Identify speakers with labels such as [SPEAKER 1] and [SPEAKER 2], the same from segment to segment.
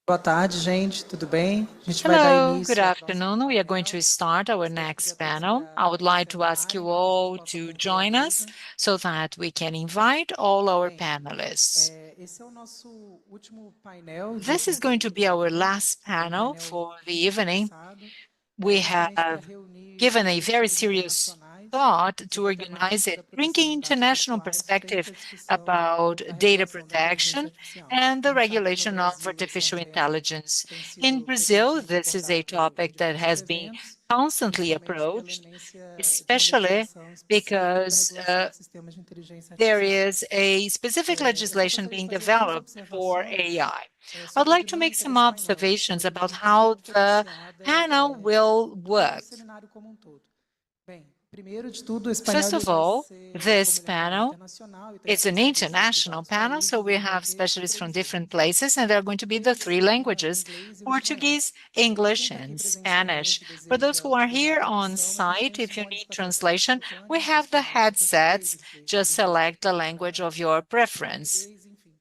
[SPEAKER 1] Boa tarde, gente. Tudo bem? A gente vai dar
[SPEAKER 2] Hello, good
[SPEAKER 1] início ao próximo
[SPEAKER 2] afternoon. We are going to
[SPEAKER 1] painel.
[SPEAKER 2] start our
[SPEAKER 1] Eu gostaria,
[SPEAKER 2] next
[SPEAKER 1] por
[SPEAKER 2] panel.
[SPEAKER 1] gentileza,
[SPEAKER 2] I would like to ask
[SPEAKER 1] acionar
[SPEAKER 2] you
[SPEAKER 1] e para que a gente
[SPEAKER 2] all
[SPEAKER 1] possa
[SPEAKER 2] to
[SPEAKER 1] manter a
[SPEAKER 2] join us
[SPEAKER 1] mesa.
[SPEAKER 2] so that we can invite all our
[SPEAKER 1] Bem,
[SPEAKER 2] panelists.
[SPEAKER 1] esse é o nosso último painel
[SPEAKER 2] This is going to be
[SPEAKER 1] da
[SPEAKER 2] our
[SPEAKER 1] manhã.
[SPEAKER 2] last
[SPEAKER 1] Foi um
[SPEAKER 2] panel
[SPEAKER 1] painel
[SPEAKER 2] for the
[SPEAKER 1] muito
[SPEAKER 2] evening.
[SPEAKER 1] pensado,
[SPEAKER 2] We
[SPEAKER 1] justamente para
[SPEAKER 2] have
[SPEAKER 1] reunir
[SPEAKER 2] given a very
[SPEAKER 1] perspectivas
[SPEAKER 2] serious
[SPEAKER 1] internacionais
[SPEAKER 2] thought to
[SPEAKER 1] sobre a
[SPEAKER 2] organize
[SPEAKER 1] temática
[SPEAKER 2] it,
[SPEAKER 1] da proteção
[SPEAKER 2] bringing
[SPEAKER 1] de dados
[SPEAKER 2] international
[SPEAKER 1] pessoais frente
[SPEAKER 2] perspective
[SPEAKER 1] à discussão
[SPEAKER 2] about
[SPEAKER 1] da
[SPEAKER 2] data
[SPEAKER 1] regulação da inteligência
[SPEAKER 2] protection
[SPEAKER 1] artificial.
[SPEAKER 2] and
[SPEAKER 1] A
[SPEAKER 2] the
[SPEAKER 1] gente sabe que no
[SPEAKER 2] regulation of
[SPEAKER 1] Brasil esse é um
[SPEAKER 2] artificial
[SPEAKER 1] tema
[SPEAKER 2] intelligence.
[SPEAKER 1] que tem
[SPEAKER 2] In
[SPEAKER 1] sido
[SPEAKER 2] Brazil,
[SPEAKER 1] frequentemente
[SPEAKER 2] this is a
[SPEAKER 1] abordado em
[SPEAKER 2] topic that
[SPEAKER 1] diversos
[SPEAKER 2] has been
[SPEAKER 1] eventos,
[SPEAKER 2] constantly
[SPEAKER 1] principalmente pela
[SPEAKER 2] approached,
[SPEAKER 1] iminência de uma
[SPEAKER 2] especially
[SPEAKER 1] legislação específica para a
[SPEAKER 2] because
[SPEAKER 1] regulação de sistemas de inteligência
[SPEAKER 2] there
[SPEAKER 1] artificial.
[SPEAKER 2] is a specific
[SPEAKER 1] Eu só
[SPEAKER 2] legislation
[SPEAKER 1] gostaria de
[SPEAKER 2] being
[SPEAKER 1] fazer algumas
[SPEAKER 2] developed for
[SPEAKER 1] observações
[SPEAKER 2] AI. I'd
[SPEAKER 1] sobre a
[SPEAKER 2] like to make
[SPEAKER 1] dinâmica
[SPEAKER 2] some
[SPEAKER 1] desse painel,
[SPEAKER 2] observations
[SPEAKER 1] sobre a
[SPEAKER 2] about
[SPEAKER 1] dinâmica de
[SPEAKER 2] how
[SPEAKER 1] como foi
[SPEAKER 2] the
[SPEAKER 1] iniciada
[SPEAKER 2] panel will
[SPEAKER 1] todo o
[SPEAKER 2] work.
[SPEAKER 1] seminário como um todo. Bem, primeiro de tudo, esse painel
[SPEAKER 2] First
[SPEAKER 1] ele
[SPEAKER 2] of
[SPEAKER 1] vai
[SPEAKER 2] all,
[SPEAKER 1] ser,
[SPEAKER 2] this
[SPEAKER 1] como ele é um painel
[SPEAKER 2] panel
[SPEAKER 1] internacional e tem
[SPEAKER 2] is an
[SPEAKER 1] especialistas de
[SPEAKER 2] international
[SPEAKER 1] vários
[SPEAKER 2] panel, so
[SPEAKER 1] países,
[SPEAKER 2] we
[SPEAKER 1] ele vai
[SPEAKER 2] have
[SPEAKER 1] ter
[SPEAKER 2] specialists from
[SPEAKER 1] três
[SPEAKER 2] different
[SPEAKER 1] idiomas.
[SPEAKER 2] places, and they're going to be the three languages,
[SPEAKER 1] Inglês e o espanhol.
[SPEAKER 2] Portuguese,
[SPEAKER 1] Para quem
[SPEAKER 2] English,
[SPEAKER 1] está aqui
[SPEAKER 2] and Spanish.
[SPEAKER 1] presencialmente e
[SPEAKER 2] For those
[SPEAKER 1] deseja
[SPEAKER 2] who are
[SPEAKER 1] usar a
[SPEAKER 2] here on
[SPEAKER 1] tradução, a gente tem
[SPEAKER 2] site,
[SPEAKER 1] os
[SPEAKER 2] if you
[SPEAKER 1] fones
[SPEAKER 2] need
[SPEAKER 1] para tratar em
[SPEAKER 2] translation, we
[SPEAKER 1] simultâneo, em
[SPEAKER 2] have the
[SPEAKER 1] espanhol para português,
[SPEAKER 2] headsets.
[SPEAKER 1] em
[SPEAKER 2] Just
[SPEAKER 1] português
[SPEAKER 2] select the language of your
[SPEAKER 1] para
[SPEAKER 2] preference.
[SPEAKER 1] português, enfim,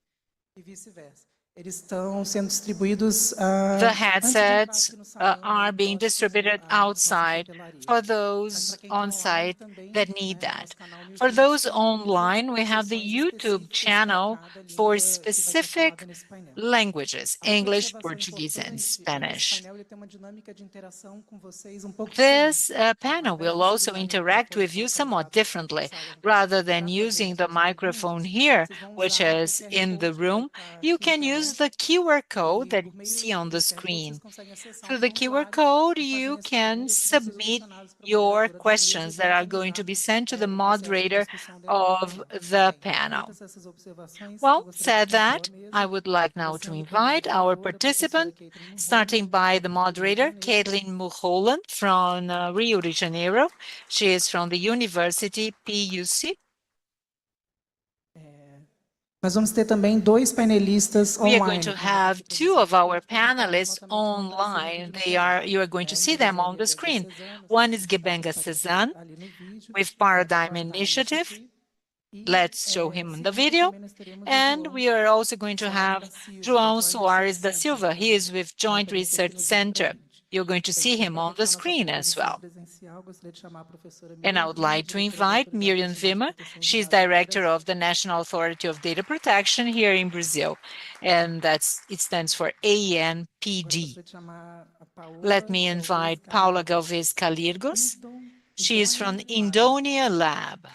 [SPEAKER 1] e vice-versa. Eles estão sendo distribuídos
[SPEAKER 2] The
[SPEAKER 1] antes de entrar
[SPEAKER 2] headsets
[SPEAKER 1] aqui no salão,
[SPEAKER 2] are
[SPEAKER 1] ali
[SPEAKER 2] being
[SPEAKER 1] próximo
[SPEAKER 2] distributed
[SPEAKER 1] à nossa
[SPEAKER 2] outside
[SPEAKER 1] chapelaria.
[SPEAKER 2] for
[SPEAKER 1] Mas
[SPEAKER 2] those
[SPEAKER 1] para quem está
[SPEAKER 2] on
[SPEAKER 1] online
[SPEAKER 2] site
[SPEAKER 1] também,
[SPEAKER 2] that need
[SPEAKER 1] no
[SPEAKER 2] that.
[SPEAKER 1] nosso canal no
[SPEAKER 2] For
[SPEAKER 1] YouTube
[SPEAKER 2] those
[SPEAKER 1] disponibiliza
[SPEAKER 2] online, we have the
[SPEAKER 1] sessões
[SPEAKER 2] YouTube
[SPEAKER 1] específicas para
[SPEAKER 2] channel
[SPEAKER 1] cada
[SPEAKER 2] for
[SPEAKER 1] língua que vai ser falada
[SPEAKER 2] specific
[SPEAKER 1] nesse painel.
[SPEAKER 2] languages,
[SPEAKER 1] A outra
[SPEAKER 2] English,
[SPEAKER 1] observação
[SPEAKER 2] Portuguese, and
[SPEAKER 1] importante é que esse
[SPEAKER 2] Spanish.
[SPEAKER 1] painel ele tem uma dinâmica de interação com vocês um pouco
[SPEAKER 2] This
[SPEAKER 1] diferente. Ao
[SPEAKER 2] panel
[SPEAKER 1] invés de
[SPEAKER 2] will
[SPEAKER 1] vocês
[SPEAKER 2] also
[SPEAKER 1] usarem
[SPEAKER 2] interact
[SPEAKER 1] microfones
[SPEAKER 2] with you somewhat
[SPEAKER 1] localizados aqui na
[SPEAKER 2] differently.
[SPEAKER 1] sala
[SPEAKER 2] Rather than
[SPEAKER 1] para fazer
[SPEAKER 2] using
[SPEAKER 1] as
[SPEAKER 2] the
[SPEAKER 1] suas
[SPEAKER 2] microphone
[SPEAKER 1] perguntas,
[SPEAKER 2] here,
[SPEAKER 1] vocês vão
[SPEAKER 2] which
[SPEAKER 1] usar o
[SPEAKER 2] is
[SPEAKER 1] QR
[SPEAKER 2] in the
[SPEAKER 1] Code que vai
[SPEAKER 2] room,
[SPEAKER 1] estar
[SPEAKER 2] you
[SPEAKER 1] aqui em
[SPEAKER 2] can use
[SPEAKER 1] telão.
[SPEAKER 2] the QR code
[SPEAKER 1] E
[SPEAKER 2] that
[SPEAKER 1] por
[SPEAKER 2] you
[SPEAKER 1] meio
[SPEAKER 2] see on the
[SPEAKER 1] do QR Code
[SPEAKER 2] screen.
[SPEAKER 1] vocês conseguem acessar um
[SPEAKER 2] Through the QR
[SPEAKER 1] formulário
[SPEAKER 2] code,
[SPEAKER 1] e
[SPEAKER 2] you
[SPEAKER 1] fazerem as
[SPEAKER 2] can
[SPEAKER 1] perguntas que vão ser
[SPEAKER 2] submit
[SPEAKER 1] direcionadas para a
[SPEAKER 2] your
[SPEAKER 1] moderadora da mesa e
[SPEAKER 2] questions
[SPEAKER 1] vai
[SPEAKER 2] that are going to
[SPEAKER 1] organizar
[SPEAKER 2] be sent to the
[SPEAKER 1] o processo de
[SPEAKER 2] moderator
[SPEAKER 1] discussão dentro do
[SPEAKER 2] of
[SPEAKER 1] painel.
[SPEAKER 2] the
[SPEAKER 1] Bem,
[SPEAKER 2] panel.
[SPEAKER 1] feitas essas observações, eu
[SPEAKER 2] Well,
[SPEAKER 1] gostaria de
[SPEAKER 2] said
[SPEAKER 1] compor a
[SPEAKER 2] that, I
[SPEAKER 1] mesa,
[SPEAKER 2] would like now to
[SPEAKER 1] começando pela
[SPEAKER 2] invite our
[SPEAKER 1] moderadora, a professora
[SPEAKER 2] participant,
[SPEAKER 1] Caitlin Mulholland,
[SPEAKER 2] starting by the
[SPEAKER 1] aqui do Rio de
[SPEAKER 2] moderator,
[SPEAKER 1] Janeiro.
[SPEAKER 2] Caitlin Mulholland from Rio de Janeiro. She is from the University PUC.
[SPEAKER 1] Nós vamos ter também dois painelistas
[SPEAKER 2] We are going
[SPEAKER 1] online
[SPEAKER 2] to
[SPEAKER 1] que vão estar
[SPEAKER 2] have
[SPEAKER 1] aqui
[SPEAKER 2] two of our
[SPEAKER 1] presencialmente, mas não podem
[SPEAKER 2] panelists
[SPEAKER 1] remotamente não aparecer no
[SPEAKER 2] online.
[SPEAKER 1] vídeo material.
[SPEAKER 2] You are going to
[SPEAKER 1] Um
[SPEAKER 2] see
[SPEAKER 1] deles
[SPEAKER 2] them
[SPEAKER 1] é o
[SPEAKER 2] on the
[SPEAKER 1] Gebenga
[SPEAKER 2] screen.
[SPEAKER 1] Cezanne, não sei
[SPEAKER 2] One
[SPEAKER 1] se
[SPEAKER 2] is
[SPEAKER 1] ele pode
[SPEAKER 2] Gebenga
[SPEAKER 1] aparecer
[SPEAKER 2] Cezanne
[SPEAKER 1] ali no vídeo,
[SPEAKER 2] with
[SPEAKER 1] da
[SPEAKER 2] Paradigm
[SPEAKER 1] Paradigm
[SPEAKER 2] Initiative.
[SPEAKER 1] Institute. E,
[SPEAKER 2] Let's show him in the
[SPEAKER 1] seguindo,
[SPEAKER 2] video.
[SPEAKER 1] também nós teremos o
[SPEAKER 2] And
[SPEAKER 1] João
[SPEAKER 2] we are also going to
[SPEAKER 1] Soares da
[SPEAKER 2] have
[SPEAKER 1] Silva, do
[SPEAKER 2] João
[SPEAKER 1] Joint Research
[SPEAKER 2] Soares da
[SPEAKER 1] Center,
[SPEAKER 2] Silva. He is with Joint
[SPEAKER 1] também aqui
[SPEAKER 2] Research
[SPEAKER 1] no vídeo para a
[SPEAKER 2] Center.
[SPEAKER 1] gente.
[SPEAKER 2] You're going to
[SPEAKER 1] Bem,
[SPEAKER 2] see
[SPEAKER 1] e
[SPEAKER 2] him
[SPEAKER 1] para
[SPEAKER 2] on the
[SPEAKER 1] fechar nossa
[SPEAKER 2] screen as
[SPEAKER 1] composição
[SPEAKER 2] well.
[SPEAKER 1] presencial, gostaria de chamar a professora
[SPEAKER 2] And I
[SPEAKER 1] Miriam
[SPEAKER 2] would
[SPEAKER 1] Wimmer,
[SPEAKER 2] like to
[SPEAKER 1] diretora da
[SPEAKER 2] invite
[SPEAKER 1] Autoridade
[SPEAKER 2] Miriam
[SPEAKER 1] Nacional de
[SPEAKER 2] Wimmer.
[SPEAKER 1] Proteção de
[SPEAKER 2] She's
[SPEAKER 1] Dados do
[SPEAKER 2] director
[SPEAKER 1] Brasil.
[SPEAKER 2] of the National Authority of Data Protection here in Brazil. And it stands for
[SPEAKER 1] Agora
[SPEAKER 2] ANPD.
[SPEAKER 1] gostaria de chamar a
[SPEAKER 2] Let
[SPEAKER 1] Paola
[SPEAKER 2] me
[SPEAKER 1] Galvez
[SPEAKER 2] invite Paula
[SPEAKER 1] Calirgos,
[SPEAKER 2] Galvez Calirgos. She is from
[SPEAKER 1] Indônia Lab.
[SPEAKER 2] Indonia Lab.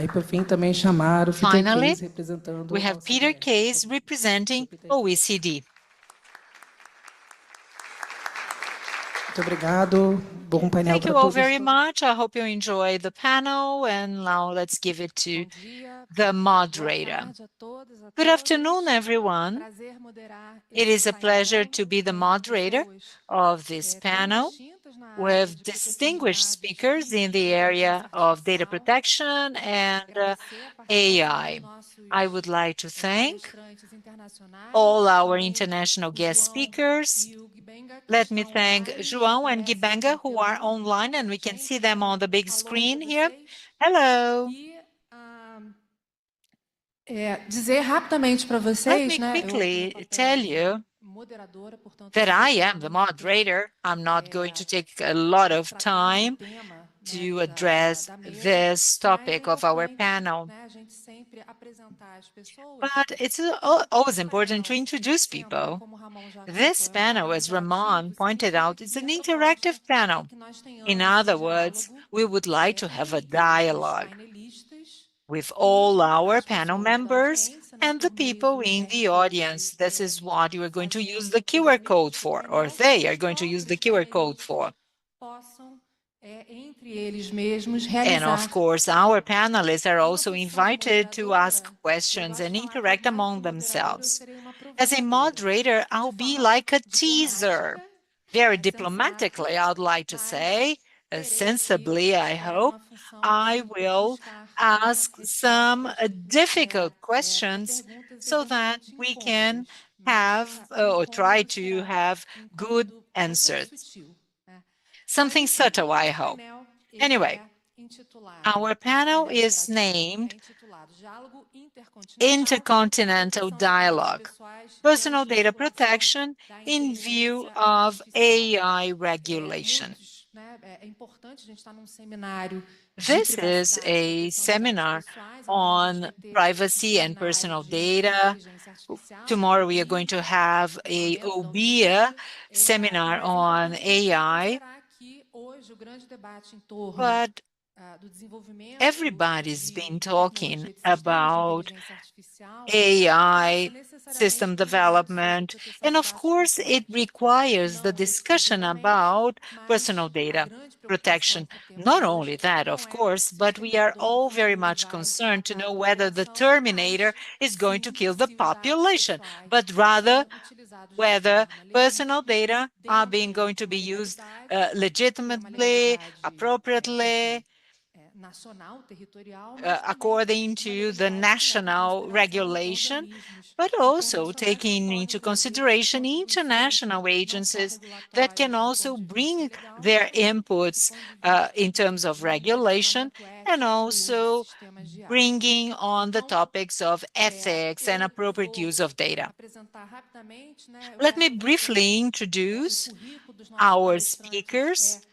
[SPEAKER 1] E por fim também chamar o Peter
[SPEAKER 2] Finally,
[SPEAKER 1] Case representando
[SPEAKER 2] we
[SPEAKER 1] a
[SPEAKER 2] have Peter
[SPEAKER 1] OCDE.
[SPEAKER 2] Case
[SPEAKER 1] Professor
[SPEAKER 2] representing
[SPEAKER 1] Peter Case.
[SPEAKER 2] OECD.
[SPEAKER 1] Muito obrigado. Bom painel
[SPEAKER 2] Thank
[SPEAKER 1] para
[SPEAKER 2] you all
[SPEAKER 1] todos.
[SPEAKER 2] very much. I hope you enjoy the panel. And now let's give it to the moderator. Good afternoon, everyone. It is a pleasure to be the moderator of this panel with distinguished speakers in the area of data protection and AI. I would like to thank all our international guest speakers. Let me thank João and Gibenga, who are online, and we can see them on the big screen here. Hello. Let me quickly tell you that I am the moderator. I'm not going to take a lot of time to address this topic of our panel. But it's always important to introduce people. This panel, as Ramon pointed out, is an interactive panel. In other words, we would like to have a dialogue with all our panel members and the people in the audience. This is what you are going to use the QR code for, or they are going to use the QR code for. And of course, our panelists are also invited to ask questions and interact among themselves. As a moderator, I'll be like a teaser. Very diplomatically, I'd like to say, sensibly, I hope, I will ask some difficult questions so that we can have or try to have good answers. Something subtle, I hope. Anyway, Our panel is named Intercontinental Dialogue, Personal Data Protection in View of AI Regulation. This is a seminar on privacy and personal data. Tomorrow we are going to have a OBIA seminar on AI, but everybody's been talking about AI, system development, and of course it requires the discussion about personal data protection. Not only that, of course, but we are all very much concerned to know whether the Terminator is going to kill the population, but rather whether personal data are being going to be used legitimately, appropriately, according to the national regulation, but also taking into consideration international agencies that can also bring their inputs in terms of regulation and also bringing on the topics of ethics and appropriate use of data. Let me briefly introduce our speakers.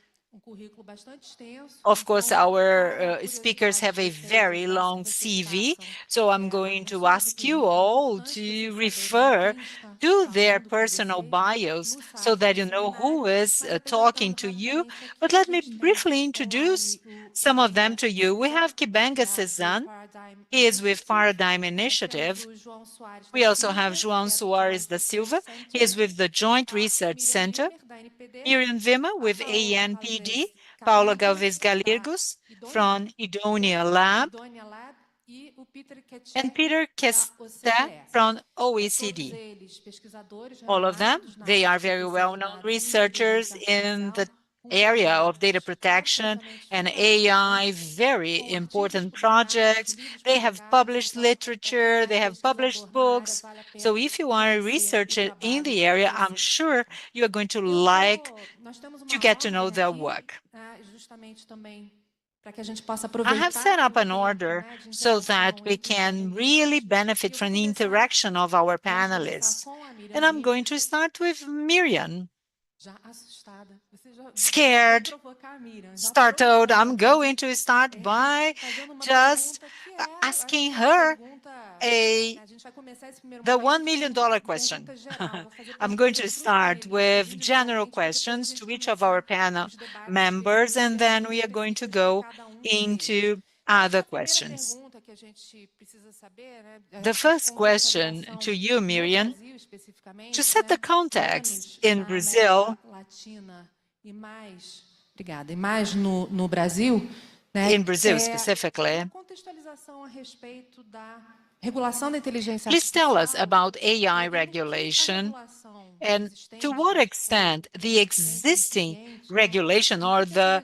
[SPEAKER 2] Of course, our speakers have a very long CV, so I'm going to ask you all to refer to their personal bios so that you know who is talking to you. But let me briefly introduce some of them to you. We have Kibenga Cezanne. He is with Paradigm Initiative. We also have João Soares da Silva. He is with the Joint Research Center. Miriam Wimmer with ANPD. Paula Galvez Gallegos from Idonia Lab, and Peter Kesta from OECD. All of them, they are very well-known researchers in the area of data protection and AI, very important projects. They have published literature, they have published books. So if you are a researcher in the area, I'm sure you are going to like to get to know their work. I have set up an order so that we can really benefit from the interaction of our panelists. And I'm going to start with Miriam. Scared, startled, I'm going to start by just asking her the $1 million question. I'm going to start with general questions to each of our panel members, and then we are going to go into other questions. The first question to you, Miriam, to set the context in Brazil, in Brazil specifically, please tell us about AI regulation and to what extent the existing regulation or the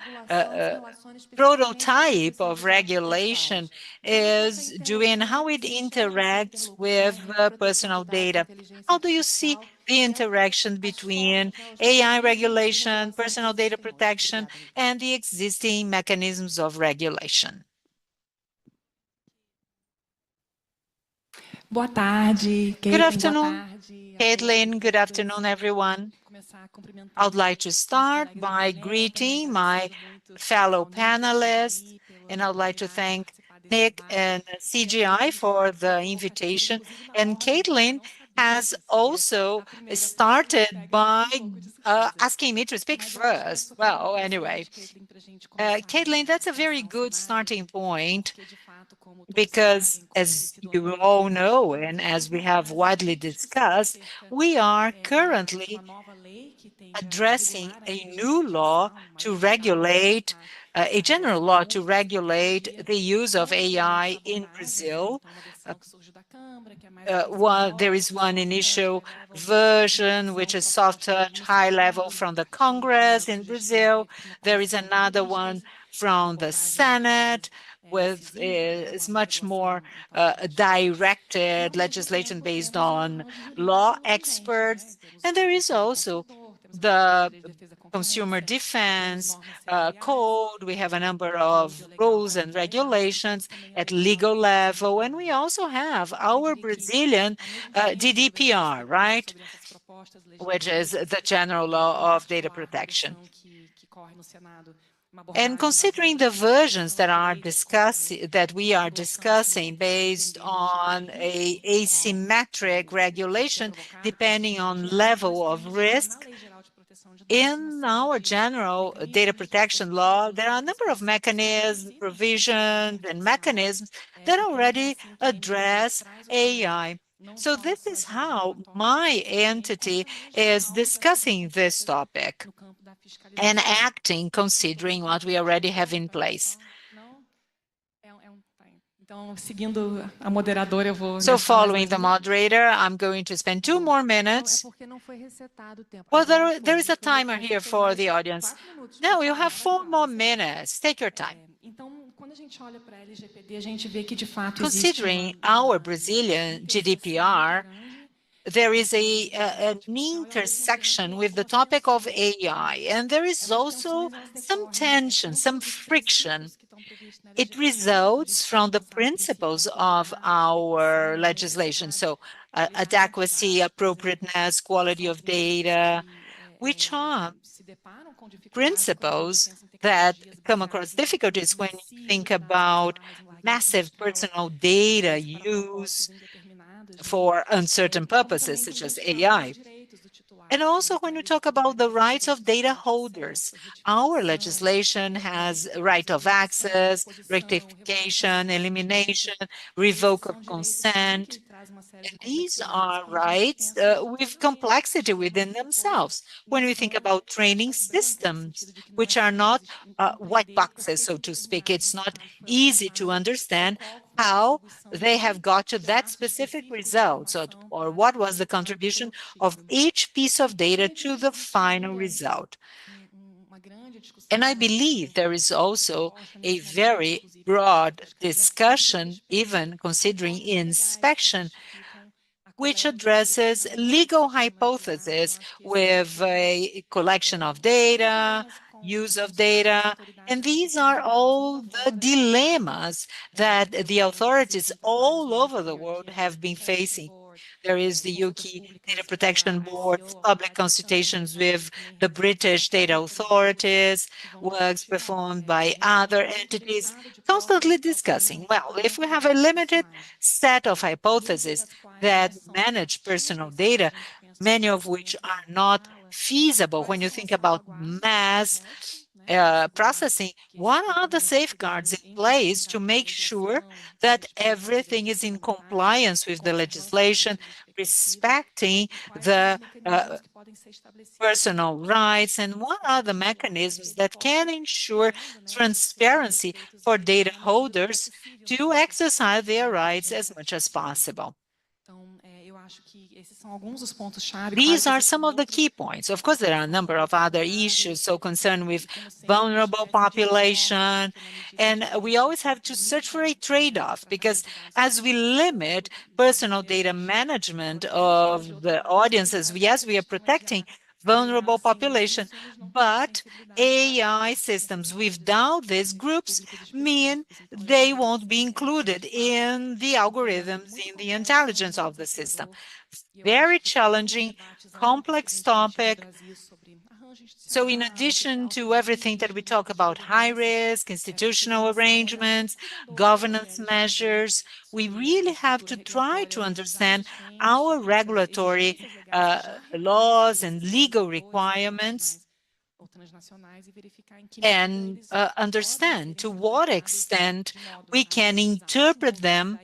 [SPEAKER 2] prototype of regulation is doing, how it interacts with personal data. How do you see the interaction between AI regulation, personal data protection, and the existing mechanisms of regulation? Good afternoon, Caitlin. Good afternoon, everyone. I would like to start by greeting my fellow panelists, and I would like to thank NIC and CGI for the invitation. And Caitlin has also started by asking me to speak first. Well, anyway, Caitlin, that's a very good starting point because, as you all know, and as we have widely discussed, we are currently addressing a new law to regulate, a general law to regulate the use of AI in Brazil. There is one initial version, which is soft touch, high level from the Congress in Brazil. There is another one from the Senate with is much more directed legislation based on law experts. And there is also the consumer defense code. We have a number of rules and regulations at legal level, and we also have our Brazilian GDPR, right, which is the General Law of Data Protection. And considering the versions that we are discussing based on a asymmetric regulation, depending on level of risk, in our general data protection law, there are a number of mechanisms, provisions, and mechanisms that already address AI. So this is how my entity is discussing this topic and acting considering what we already have in place. So following the moderator, I'm going to spend 2 more minutes. Well, there is a timer here for the audience. No, you have 4 more minutes. Take your time. Considering our Brazilian GDPR, there is an intersection with the topic of AI, and there is also some tension, some friction. It results from the principles of our legislation, so adequacy, appropriateness, quality of data, which are principles that come across difficulties when you think about massive personal data use for uncertain purposes, such as AI. And also when we talk about the rights of data holders, our legislation has right of access, rectification, elimination, revoke of consent. And these are rights with complexity within themselves. When we think about training systems, which are not white boxes, so to speak, it's not easy to understand how they have got to that specific result, or what was the contribution of each piece of data to the final result. And I believe there is also a very broad discussion, even considering inspection, which addresses legal hypotheses with a collection of data, use of data, and these are all the dilemmas that the authorities all over the world have been facing. There is the UK Data Protection Board, public consultations with the British data authorities, works performed by other entities, constantly discussing, well, if we have a limited set of hypotheses that manage personal data, many of which are not feasible when you think about mass processing, what are the safeguards in place to make sure that everything is in compliance with the legislation, respecting the personal rights, and what are the mechanisms that can ensure transparency for data holders to exercise their rights as much as possible? These are some of the key points. Of course, there are a number of other issues so concerned with vulnerable population, and we always have to search for a trade-off, because as we limit personal data management of the audiences, yes, we are protecting vulnerable population, but AI systems without these groups mean they won't be included in the algorithms, in the intelligence of the system. Very challenging, complex topic. So in addition to everything that we talk about, high risk, institutional arrangements, governance measures, we really have to try to understand our regulatory laws and legal requirements and understand to what extent we can interpret them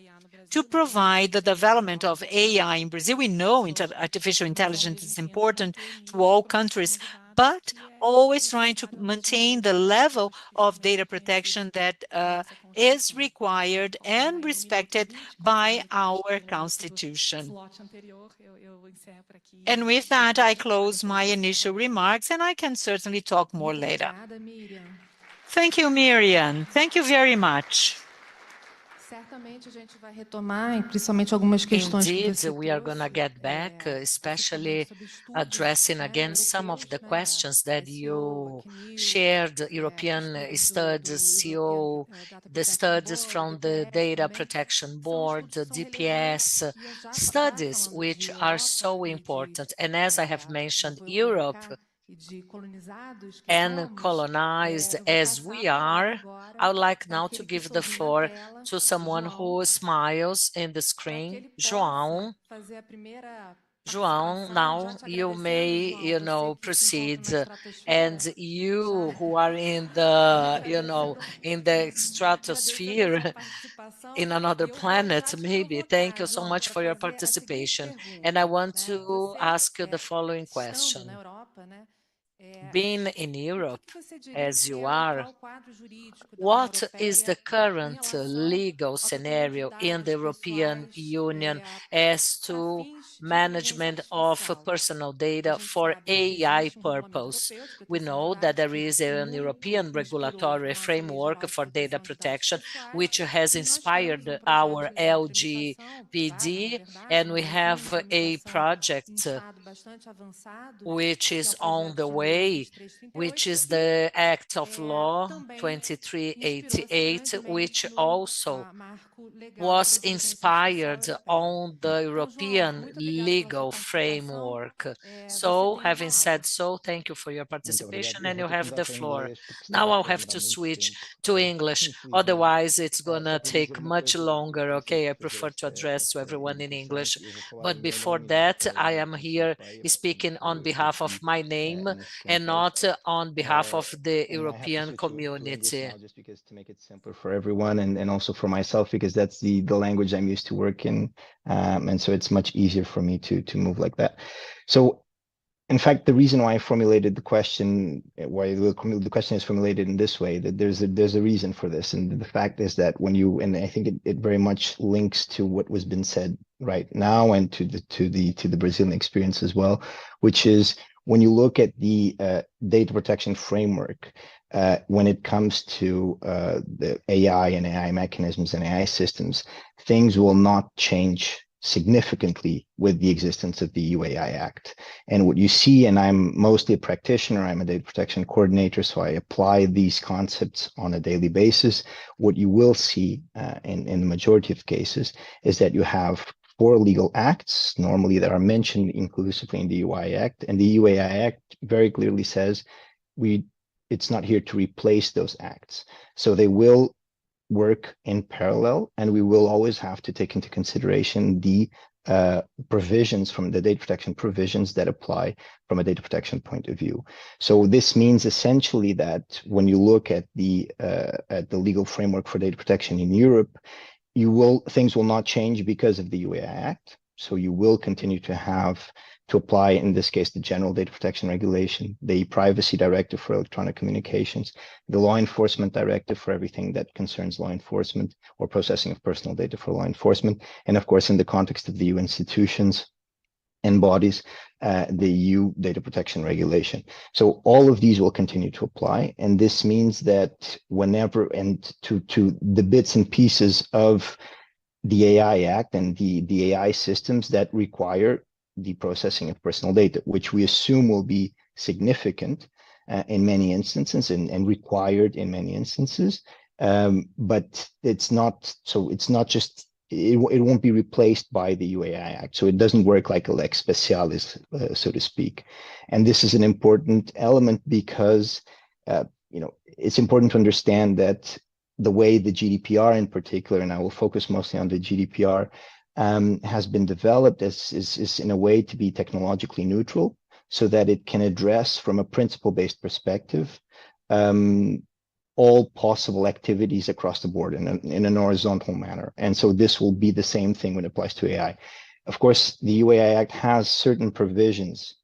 [SPEAKER 2] to provide the development of AI in Brazil. We know artificial intelligence is important to all countries, but always trying to maintain the level of data protection that is required and respected by our Constitution. And with that, I close my initial remarks, and I can certainly talk more later. Thank you, Miriam. Thank you very much. Indeed, we are going to get back, especially addressing again some of the questions that you shared, European studies, CO, the studies from the Data Protection Board, the DPS studies, which are so important. And as I have mentioned, Europe and colonized as we are, I would like now to give the floor to someone who smiles in the screen, João. João, now you may, proceed. And you who are in the, in the stratosphere, in another planet, maybe. Thank you so much for your participation. And I want to ask you the following question. Being in Europe, as you are, what is the current legal scenario in the European Union as to management of personal data for AI purpose? We know that there is an European regulatory framework for data protection, which has inspired our LGPD, and we have a project which is on the way, which is the Act of Law 2388, which also was inspired on the European legal framework. So, having said so, thank you for your participation, and you have the floor. Now I'll have to switch to English, otherwise it's gonna take much longer, okay? I prefer to address to everyone in English, but before that, I am here speaking on behalf of my name and not on behalf of the European community.
[SPEAKER 3] Just because to make it simpler for everyone and also for myself, because that's the language I'm used to work in. And so it's much easier for me to move like that. So in fact, the reason why I formulated the question, why the question is formulated in this way, that there's a reason for this. And the fact is that when you, and I think it very much links to what was been said right now and to the Brazilian experience as well, which is when you look at the data protection framework, when it comes to the AI and AI mechanisms and AI systems, things will not change significantly with the existence of the EU AI Act. And what you see, and I'm mostly a practitioner, I'm a data protection coordinator, so I apply these concepts on a daily basis. What you will see in the majority of cases is that you have 4 legal acts, normally that are mentioned inclusively in the EU AI Act, and the EU AI Act very clearly says it's not here to replace those acts. So they will work in parallel, and we will always have to take into consideration the provisions from the data protection provisions that apply from a data protection point of view. So this means essentially that when you look at the legal framework for data protection in Europe, things will not change because of the EU AI Act. So you will continue to apply, in this case, the General Data Protection Regulation, the Privacy Directive for electronic communications, the Law Enforcement Directive for everything that concerns law enforcement or processing of personal data for law enforcement, and of course, in the context of the EU institutions and bodies, the EU Data Protection Regulation. So all of these will continue to apply, and this means that whenever, and to the bits and pieces of the AI Act and the AI systems that require the processing of personal data, which we assume will be significant in many instances and required in many instances. But it's not, so it's not just, it won't be replaced by the EU AI Act. So it doesn't work like a lex specialis, so to speak. And this is an important element because, it's important to understand that the way the GDPR in particular, and I will focus mostly on the GDPR, has been developed is in a way to be technologically neutral so that it can address from a principle-based perspective all possible activities across the board in an horizontal manner. And so this will be the same thing when it applies to AI. Of course, the EU AI Act has certain provisions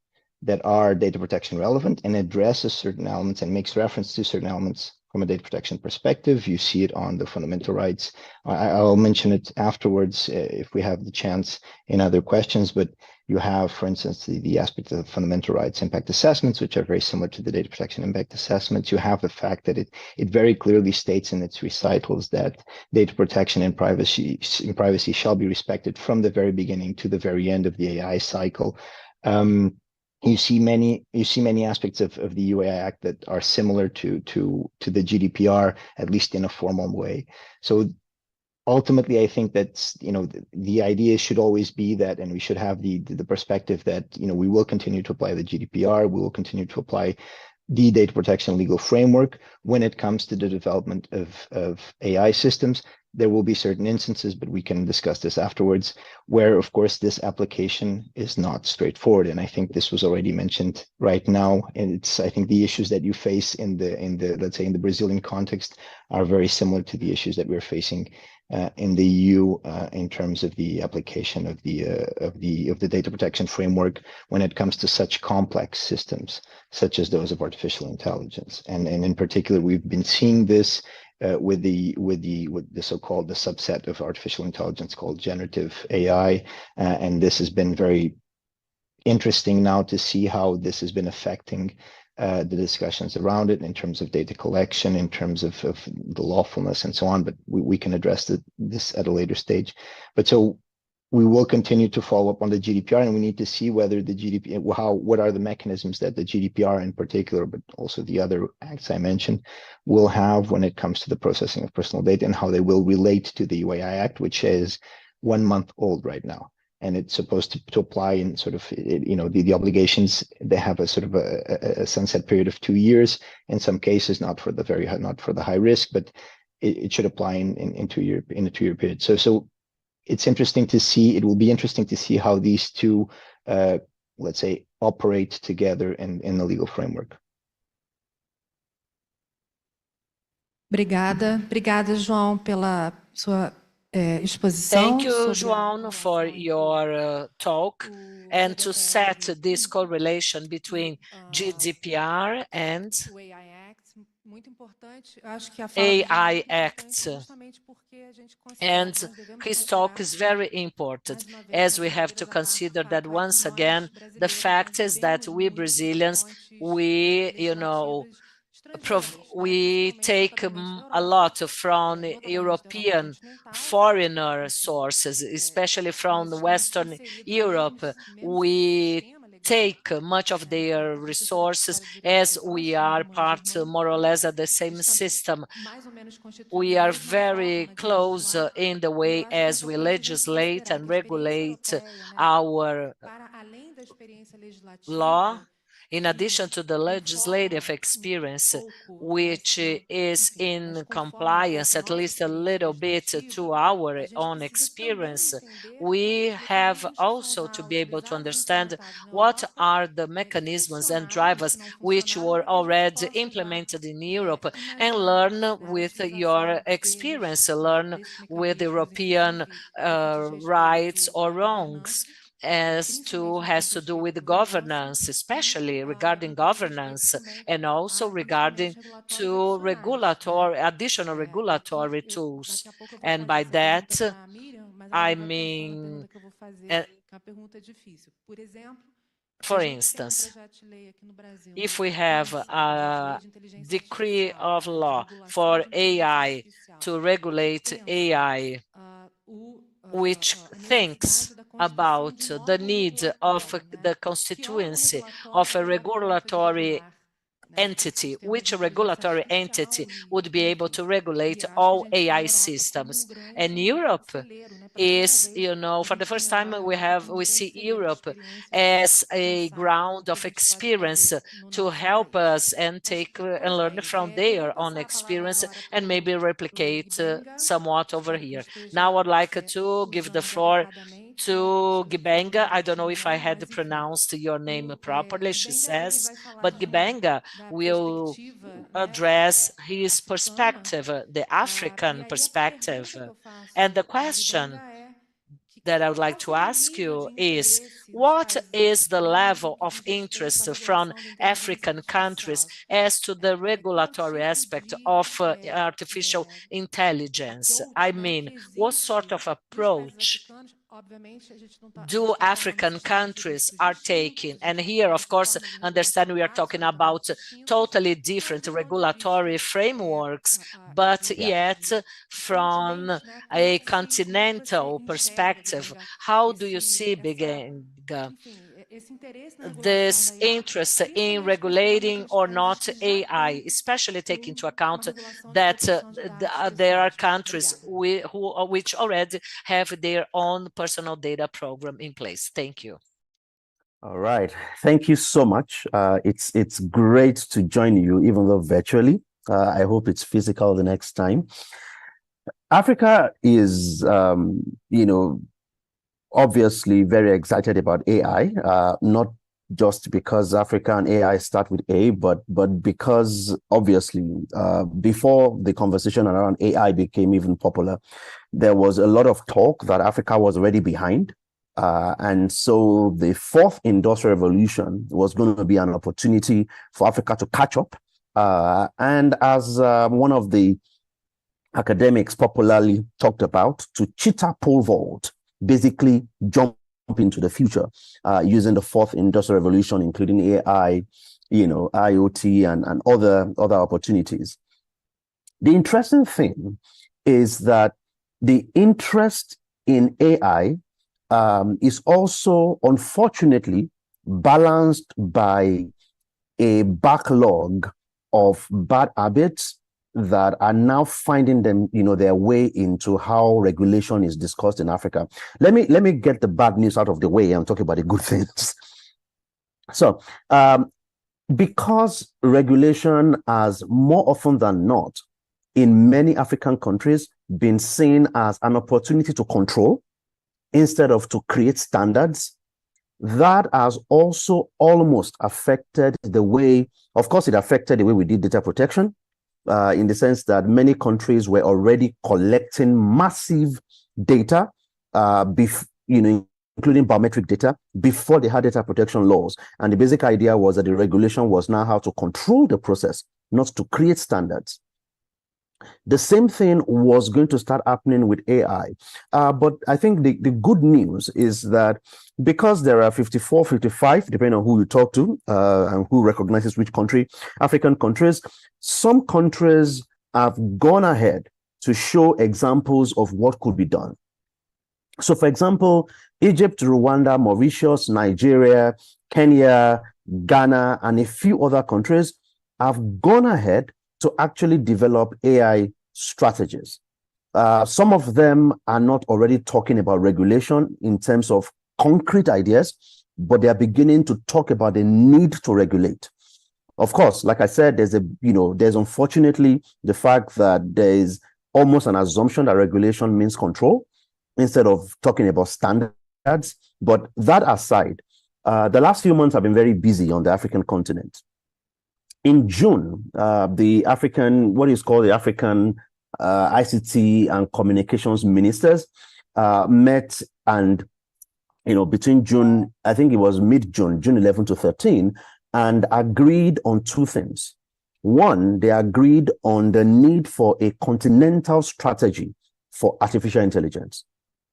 [SPEAKER 3] that are data protection relevant and addresses certain elements and makes reference to certain elements from a data protection perspective. You see it on the fundamental rights. I'll mention it afterwards if we have the chance in other questions, but you have, for instance, the aspect of fundamental rights impact assessments, which are very similar to the data protection impact assessments. You have the fact that it very clearly states in its recitals that data protection and privacy shall be respected from the very beginning to the very end of the AI cycle. You see many aspects of the UAI Act that are similar to the GDPR, at least in a formal way. So ultimately, I think that's, the idea should always be that, and we should have the perspective that, we will continue to apply the GDPR, we will continue to apply the data protection legal framework when it comes to the development of AI systems. There will be certain instances, but we can discuss this afterwards, where, of course, this application is not straightforward. And I think this was already mentioned right now. And I think the issues that you face in the let's say in the Brazilian context are very similar to the issues that we're facing in the EU in terms of the application of the data protection framework when it comes to such complex systems, such as those of artificial intelligence. And in particular, we've been seeing this with the so-called the subset of artificial intelligence called generative AI, and this has been very interesting now to see how this has been affecting the discussions around it in terms of data collection, in terms of the lawfulness and so on. But we can address this at a later stage. But so we will continue to follow up on the GDPR, and we need to see whether the GDPR, what are the mechanisms that the GDPR in particular, but also the other acts I mentioned, will have when it comes to the processing of personal data, and how they will relate to the UAI Act, which is 1 month old right now. And it's supposed to apply in sort of, the obligations, they have a sort of a sunset period of 2 years. In some cases, not for the high risk, but it should apply in a 2 year period. So it's interesting to see, it will be interesting to see how these two, let's say, operate together in the legal framework.
[SPEAKER 4] Obrigada, João, pela sua exposição.
[SPEAKER 2] Thank you, João, for your talk and to set this correlation between GDPR and AI Act. And his talk is very important, as we have to consider that once again, the fact is that we Brazilians, we take a lot from European foreigner sources, especially from Western Europe. We take much of their resources as we are part more or less of the same system. We are very close in the way as we legislate and regulate our law. In addition to the legislative experience, which is in compliance at least a little bit to our own experience, we have also to be able to understand what are the mechanisms and drivers which were already implemented in Europe, and learn with your experience, learn with European rights or wrongs. Has to do with governance, especially regarding governance, and also regarding to additional regulatory tools. And by that, I mean, for instance, if we have a decree of law for AI to regulate AI, which thinks about the need of the constituency of a regulatory entity, which regulatory entity would be able to regulate all AI systems. And Europe is, for the first time we see Europe as a ground of experience to help us and take and learn from their own experience and maybe replicate somewhat over here. Now I'd like to give the floor to Gibenga. I don't know if I had pronounced your name properly, she says, but Gibenga will address his perspective, the African perspective. And the question that I would like to ask you is, what is the level of interest from African countries as to the regulatory aspect of artificial intelligence? I mean, what sort of approach do African countries are taking? And here, of course, understand we are talking about totally different regulatory frameworks, but yet from a continental perspective, how do you see this interest in regulating or not AI, especially take into account that there are countries which already have their own personal data program in place? Thank you.
[SPEAKER 5] All right. Thank you so much. It's great to join you, even though virtually. I hope it's physical the next time. Africa is, obviously very excited about AI, not just because Africa and AI start with A, but because obviously before the conversation around AI became even popular, there was a lot of talk that Africa was already behind. And so the fourth industrial revolution was going to be an opportunity for Africa to catch up. And as one of the academics popularly talked about, to cheetah pole vault, basically jump into the future using the fourth industrial revolution, including AI, IoT and other opportunities. The interesting thing is that the interest in AI is also, unfortunately, balanced by a backlog of bad habits that are now finding them, their way into how regulation is discussed in Africa. Let me get the bad news out of the way and talk about the good things. So, because regulation has more often than not, in many African countries, been seen as an opportunity to control instead of to create standards, that has also almost affected the way, of course, it affected the way we did data protection, in the sense that many countries were already collecting massive data, including biometric data, before they had data protection laws. And the basic idea was that the regulation was now how to control the process, not to create standards. The same thing was going to start happening with AI. But I think the good news is that because there are 54, 55, depending on who you talk to and who recognizes which country, African countries, some countries have gone ahead to show examples of what could be done. So, for example, Egypt, Rwanda, Mauritius, Nigeria, Kenya, Ghana, and a few other countries have gone ahead to actually develop AI strategies. Some of them are not already talking about regulation in terms of concrete ideas, but they are beginning to talk about the need to regulate. Of course, like I said, there's unfortunately the fact that there is almost an assumption that regulation means control instead of talking about standards. But that aside, the last few months have been very busy on the African continent. In June, the African ICT and communications ministers met, and between June, I think it was mid-June, June 11 to 13, and agreed on two things. One, they agreed on the need for a continental strategy for artificial intelligence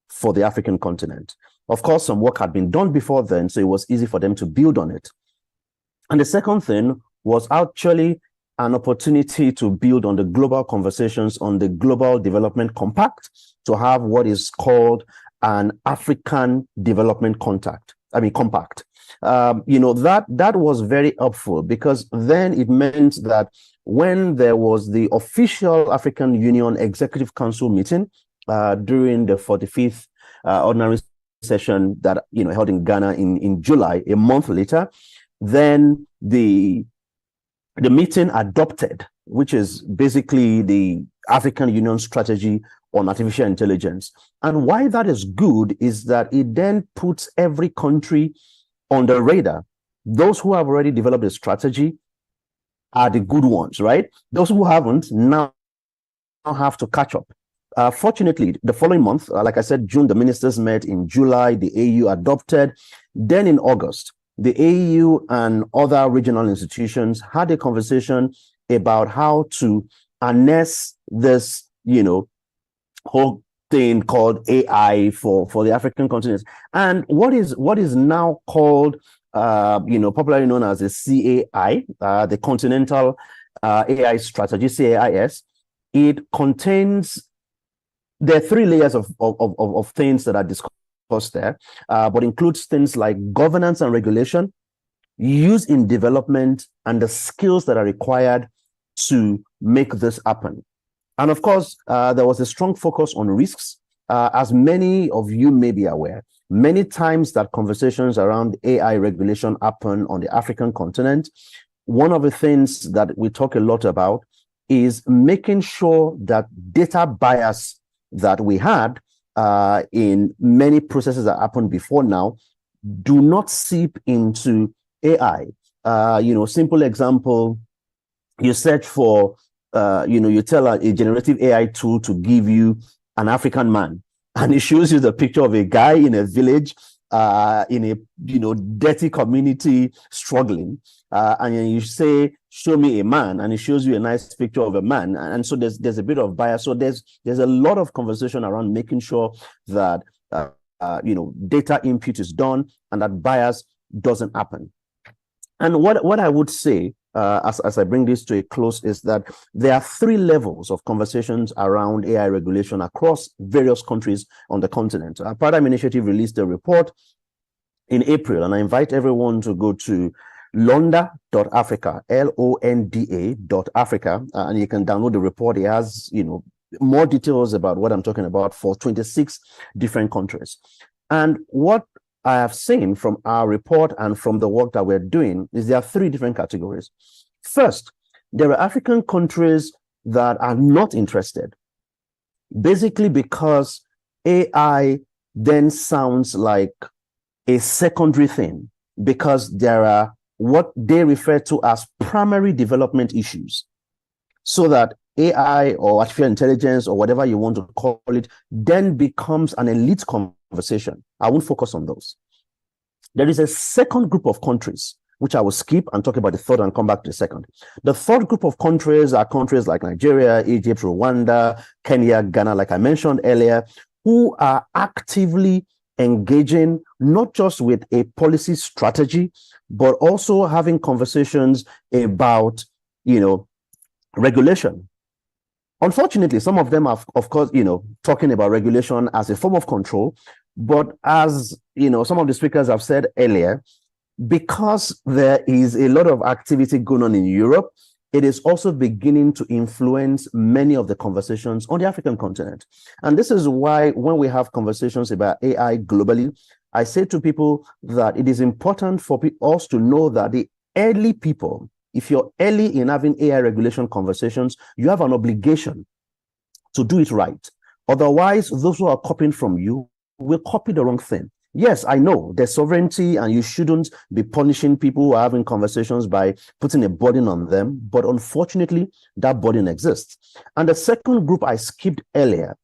[SPEAKER 5] for the African continent. Of course, some work had been done before then, so it was easy for them to build on it. And the second thing was actually an opportunity to build on the global conversations on the Global Development Compact, to have what is called an African Development Compact. That was very helpful, because then it meant that when there was the official African Union Executive Council meeting during the 45th ordinary session that held in Ghana in July, a month later, then the meeting adopted, which is basically the African Union strategy on artificial intelligence. And why that is good is that it then puts every country on the radar. Those who have already developed a strategy are the good ones, right? Those who haven't now have to catch up. Fortunately, the following month, like I said, June, the ministers met. In July, the AU adopted. Then in August, the AU and other regional institutions had a conversation about how to harness this, whole thing called AI for the African continent. And what is now called, popularly known as the CAI, the Continental AI Strategy, CAIS, it contains, there are 3 layers of things that are discussed there, but includes things like governance and regulation, use in development, and the skills that are required to make this happen. And of course, there was a strong focus on risks. As many of you may be aware, many times that conversations around AI regulation happen on the African continent, one of the things that we talk a lot about is making sure that data bias that we had in many processes that happened before now do not seep into AI. Simple example, you search for, you tell a generative AI tool to give you an African man, and it shows you the picture of a guy in a village, in a dirty community struggling, and then you say, show me a man, and it shows you a nice picture of a man, and so there's a bit of bias. So there's a lot of conversation around making sure that data input is done and that bias doesn't happen. And what I would say, as I bring this to a close, is that there are 3 levels of conversations around AI regulation across various countries on the continent. Paradigm Initiative released a report in April, and I invite everyone to go to londa.africa, LONDA.Africa, and you can download the report. It has, more details about what I'm talking about for 26 different countries. And what I have seen from our report and from the work that we're doing is there are 3 different categories. First, there are African countries that are not interested, basically because AI then sounds like a secondary thing, because there are what they refer to as primary development issues, so that AI or artificial intelligence or whatever you want to call it then becomes an elite conversation. I won't focus on those. There is a second group of countries, which I will skip and talk about the third and come back to the second. The third group of countries are countries like Nigeria, Egypt, Rwanda, Kenya, Ghana, like I mentioned earlier, who are actively engaging not just with a policy strategy, but also having conversations about, regulation. Unfortunately, some of them are, of course, talking about regulation as a form of control. But as some of the speakers have said earlier, because there is a lot of activity going on in Europe, it is also beginning to influence many of the conversations on the African continent. And this is why when we have conversations about AI globally, I say to people that it is important for us to know that the early people, if you're early in having AI regulation conversations, you have an obligation to do it right. Otherwise, those who are copying from you will copy the wrong thing. Yes, I know there's sovereignty and you shouldn't be punishing people who are having conversations by putting a burden on them, but unfortunately, that burden exists. And the second group I skipped earlier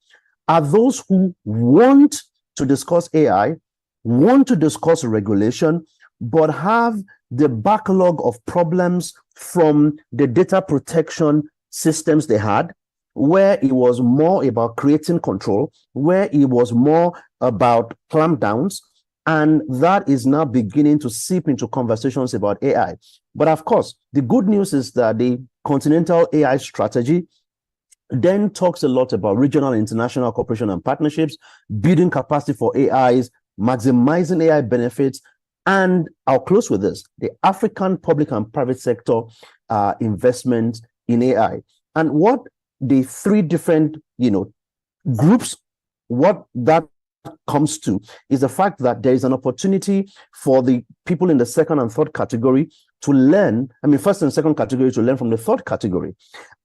[SPEAKER 5] are those who want to discuss AI, want to discuss regulation, but have the backlog of problems from the data protection systems they had, where it was more about creating control, where it was more about clampdowns, and that is now beginning to seep into conversations about AI. But of course, the good news is that the Continental AI Strategy then talks a lot about regional and international cooperation and partnerships, building capacity for AIs, maximizing AI benefits, and I'll close with this, the African public and private sector investment in AI. And what the 3 different, groups, what that comes to is the fact that there is an opportunity for the people in the second and third category to learn, first and second category to learn from the third category.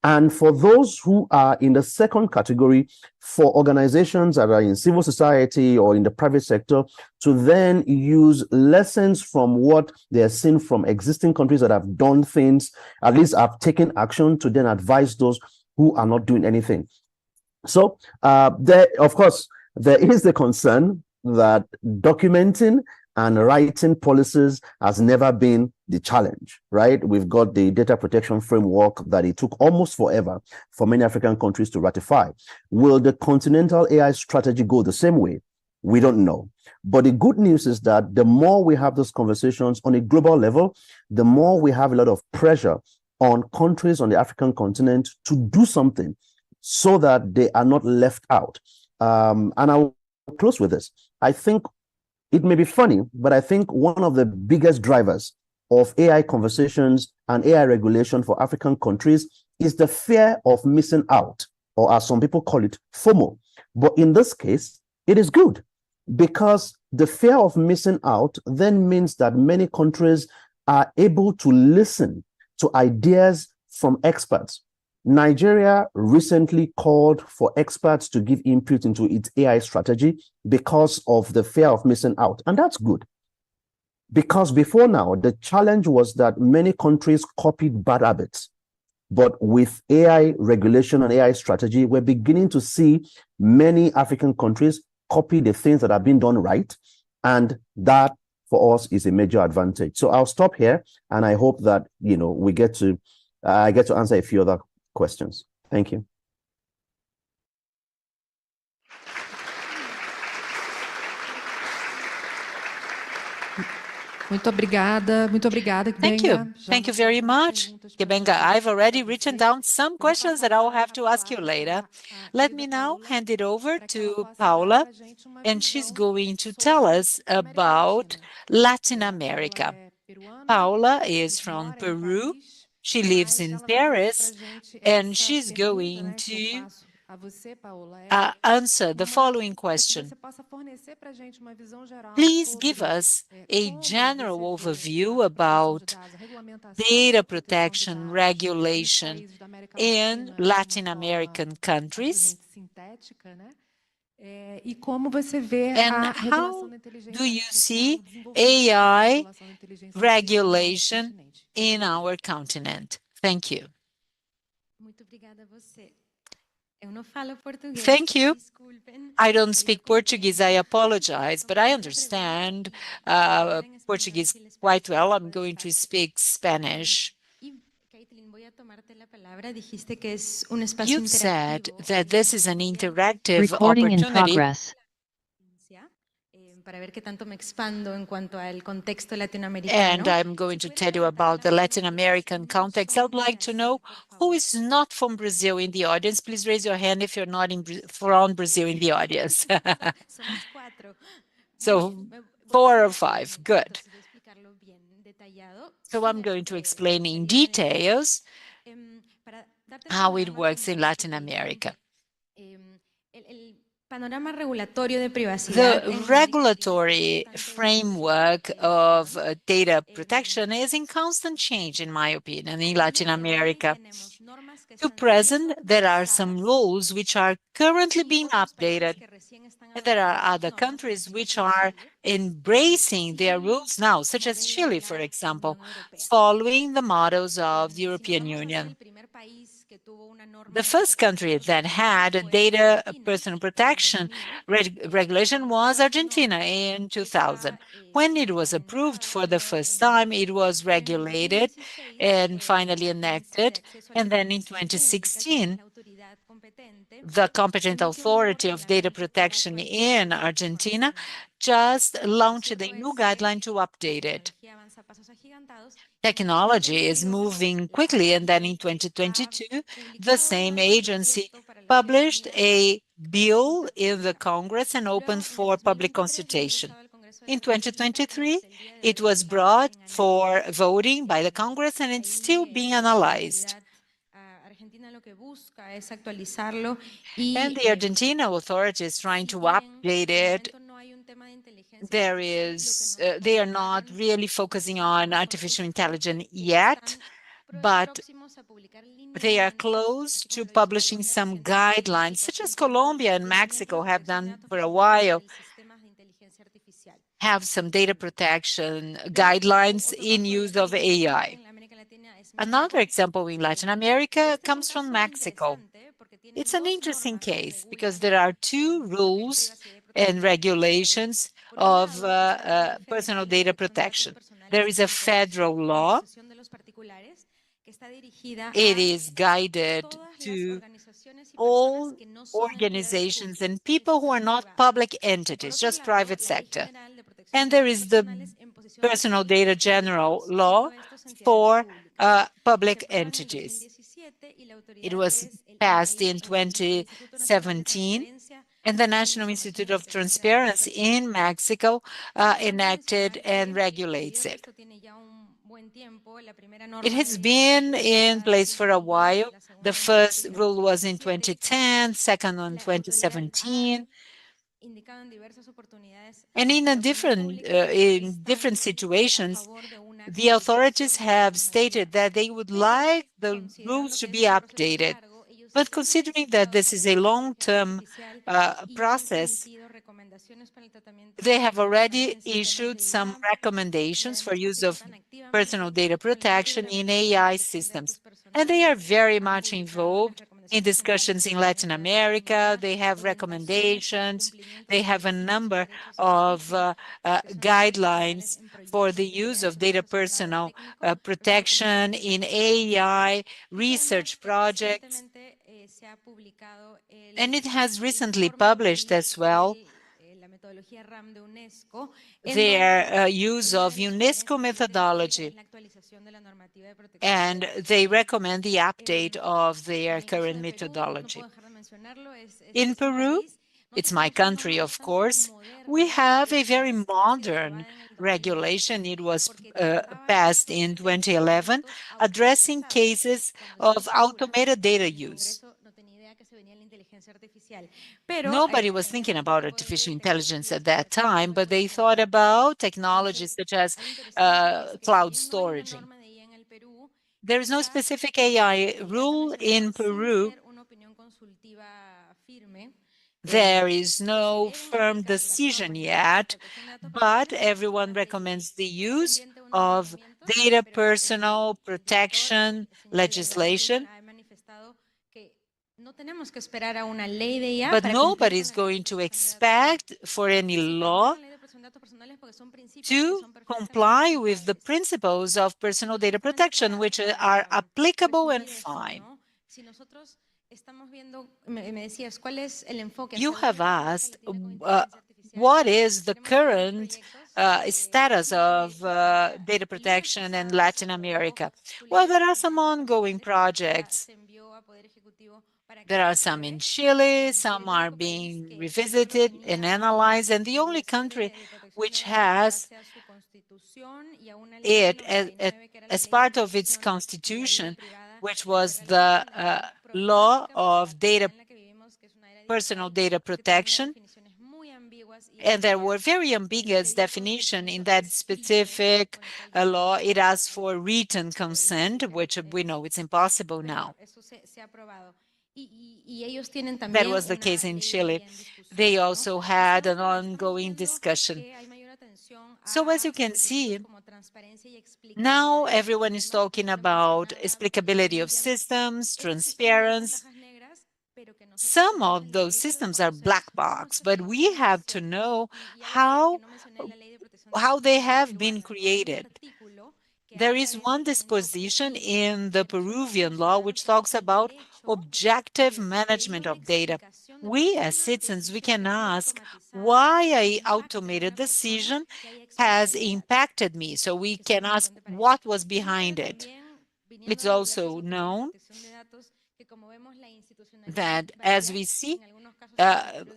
[SPEAKER 5] And for those who are in the second category, for organizations that are in civil society or in the private sector to then use lessons from what they are seeing from existing countries that have done things, at least have taken action, to then advise those who are not doing anything. So there, of course, there is the concern that documenting and writing policies has never been the challenge, right? We've got the data protection framework that it took almost forever for many African countries to ratify. Will the continental AI strategy go the same way? We don't know. But the good news is that the more we have those conversations on a global level, the more we have a lot of pressure on countries on the African continent to do something so that they are not left out. And I'll close with this. I think it may be funny, but I think one of the biggest drivers of AI conversations and AI regulation for African countries is the fear of missing out, or as some people call it, FOMO. But in this case, it is good, because the fear of missing out then means that many countries are able to listen to ideas from experts. Nigeria recently called for experts to give input into its AI strategy because of the fear of missing out. And that's good. Because before now, the challenge was that many countries copied bad habits. But with AI regulation and AI strategy, we're beginning to see many African countries copy the things that are being done right. And that for us is a major advantage. So I'll stop here, and I hope that, you know, we get to, I get to answer a few other questions. Thank you.
[SPEAKER 4] Muito obrigada,
[SPEAKER 2] Thank you. Thank you very much, Kibenga. I've already written down some questions that I'll have to ask you later. Let me now hand it over to Paula, and she's going to tell us about Latin America. Paula is from Peru. She lives in Paris, and she's going to answer the following question. Please give us a general overview about data protection regulation in Latin American countries. And how do you see AI regulation in our continent? Thank you. Thank you. I don't speak Portuguese, I apologize, but I understand Portuguese quite well. I'm going to speak Spanish. You said that this is an interactive opportunity. And I'm going to tell you about the Latin American context. I would like to know who is not from Brazil in the audience. Please raise your hand if you're not from Brazil in the audience. So 4 or 5, good. So I'm going to explain in details how it works in Latin America. The regulatory framework of data protection is in constant change, in my opinion, in Latin America. To present, there are some rules which are currently being updated, and there are other countries which are embracing their rules now, such as Chile, for example, following the models of the European Union. The first country that had a data personal protection regulation was Argentina in 2000. When it was approved for the first time, it was regulated and finally enacted. And then in 2016, the competent authority of data protection in Argentina just launched a new guideline to update it. Technology is moving quickly, and then in 2022, the same agency published a bill in the Congress and opened for public consultation. In 2023, it was brought for voting by the Congress, and it's still being analyzed. And the Argentina authority is trying to update it. They are not really focusing on artificial intelligence yet, but they are close to publishing some guidelines, such as Colombia and Mexico have done for a while, have some data protection guidelines in use of AI. Another example in Latin America comes from Mexico. It's an interesting case because there are two rules and regulations of personal data protection. There is a federal law. It is guided to all organizations and people who are not public entities, just private sector. And there is the Personal Data General Law for public entities. It was passed in 2017, and the National Institute of Transparency in Mexico enacted and regulates it. It has been in place for a while. The first rule was in 2010, second in 2017. And in different situations, the authorities have stated that they would like the rules to be updated. But considering that this is a long-term process, they have already issued some recommendations for use of personal data protection in AI systems. And they are very much involved in discussions in Latin America. They have recommendations. They have a number of guidelines for the use of data personal protection in AI research projects. And it has recently published as well their use of UNESCO methodology, and they recommend the update of their current methodology. In Peru, it's my country, of course, we have a very modern regulation. It was passed in 2011, addressing cases of automated data use. Nobody was thinking about artificial intelligence at that time, but they thought about technologies such as cloud storage. There is no specific AI rule in Peru. There is no firm decision yet, but everyone recommends the use of data personal protection legislation. But nobody is going to expect for any law to comply with the principles of personal data protection, which are applicable and fine. You have asked what is the current status of data protection in Latin America. Well, there are some ongoing projects. There are some in Chile, some are being revisited and analyzed, and the only country which has it as part of its constitution, which was the law of personal data protection, and there were very ambiguous definitions in that specific law. It asks for written consent, which we know it's impossible now. That was the case in Chile. They also had an ongoing discussion. So as you can see, now everyone is talking about explicability of systems, transparency. Some of those systems are black box, but we have to know how they have been created. There is one disposition in the Peruvian law which talks about objective management of data. We as citizens, we can ask why an automated decision has impacted me. So we can ask what was behind it. It's also known that, as we see,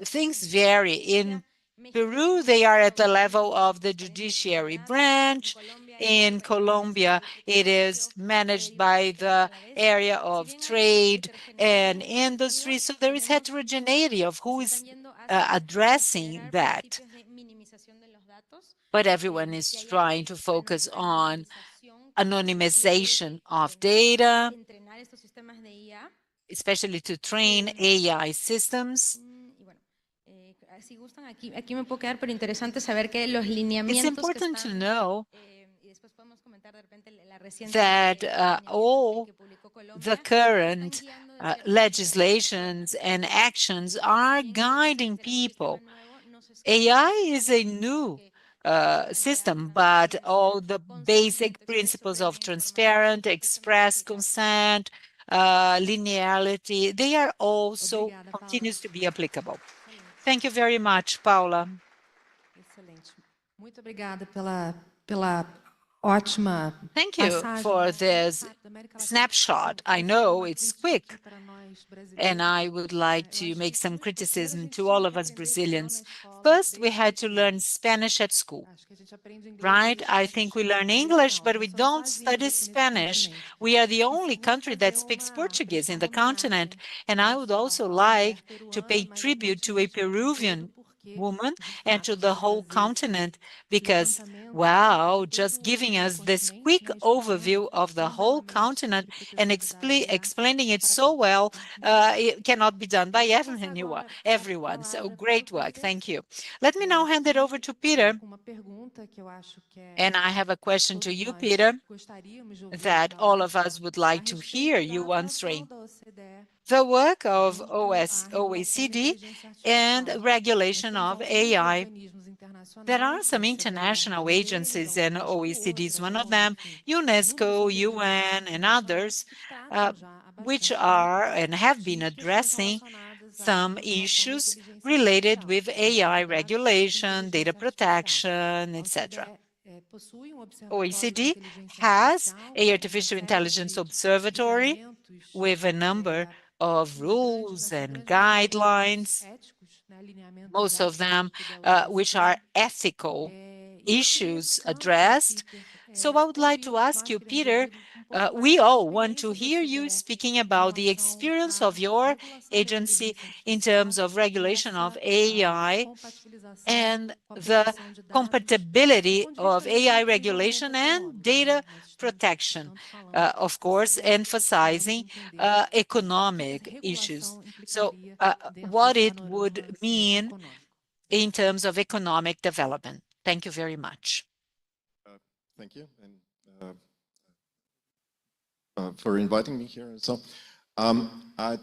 [SPEAKER 2] things vary. In Peru, they are at the level of the judiciary branch. In Colombia, it is managed by the area of trade and industry. So there is heterogeneity of who is addressing that. But everyone is trying to focus on anonymization of data, especially to train AI systems. It's important to know that all the current legislations and actions are guiding people. AI is a new system, but all the basic principles of transparent, express consent, linearity, they are also continues to be applicable. Thank you very much, Paula.
[SPEAKER 4] Excelente. Muito obrigada pela ótima
[SPEAKER 2] Thank you for this snapshot. I know it's quick, and I would like to make some criticism to all of us Brazilians. First, we had to learn Spanish at school, right? I think we learn English, but we don't study Spanish. We are the only country that speaks Portuguese in the continent, and I would also like to pay tribute to a Peruvian woman and to the whole continent, because, wow, just giving us this quick overview of the whole continent and explaining it so well, it cannot be done by everyone. So great work. Thank you. Let me now hand it over to Peter. And I have a question to you, Peter, that all of us would like to hear you answering. The work of OECD and regulation of AI. There are some international agencies, and OECD is one of them, UNESCO, UN, and others, which are and have been addressing some issues related with AI regulation, data protection, etc. OECD has an artificial intelligence observatory with a number of rules and guidelines, most of them which are ethical issues addressed. So I would like to ask you, Peter, we all want to hear you speaking about the experience of your agency in terms of regulation of AI and the compatibility of AI regulation and data protection, of course, emphasizing economic issues. So what it would mean in terms of economic development. Thank you very much.
[SPEAKER 6] Thank you and for inviting me here. So I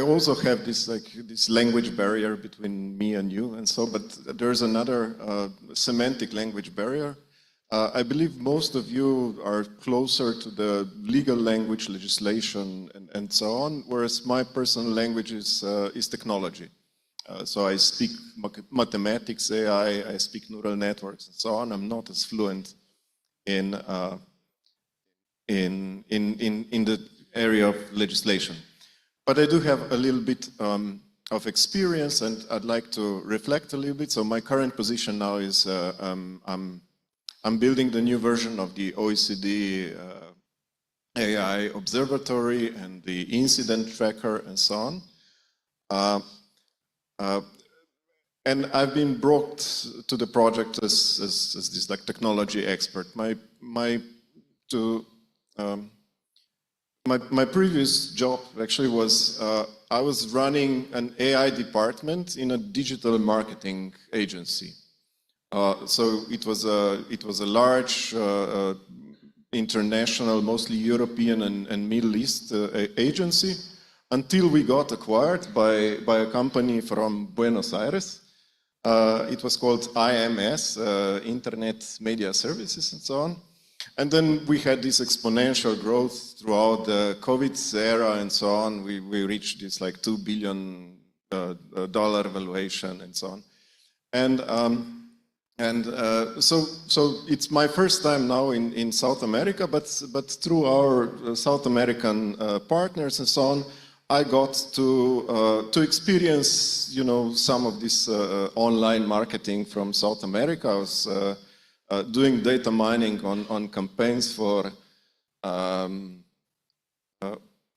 [SPEAKER 6] also have this language barrier between me and you, and so, but there's another semantic language barrier. I believe most of you are closer to the legal language, legislation, and so on, whereas my personal language is technology. So I speak mathematics, AI, I speak neural networks, and so on. I'm not as fluent in the area of legislation. But I do have a little bit of experience, and I'd like to reflect a little bit. So my current position now is I'm building the new version of the OECD AI Observatory and the incident tracker and so on. And I've been brought to the project as this technology expert. My previous job actually was I was running an AI department in a digital marketing agency. So it was a large international, mostly European and Middle East agency, until we got acquired by a company from Buenos Aires. It was called IMS, Internet Media Services, and so on. And then we had this exponential growth throughout the COVID era and so on. We reached this $2 billion valuation and so on. So it's my first time now in South America, but through our South American partners and so on, I got to experience, some of this online marketing from South America. I was doing data mining on campaigns for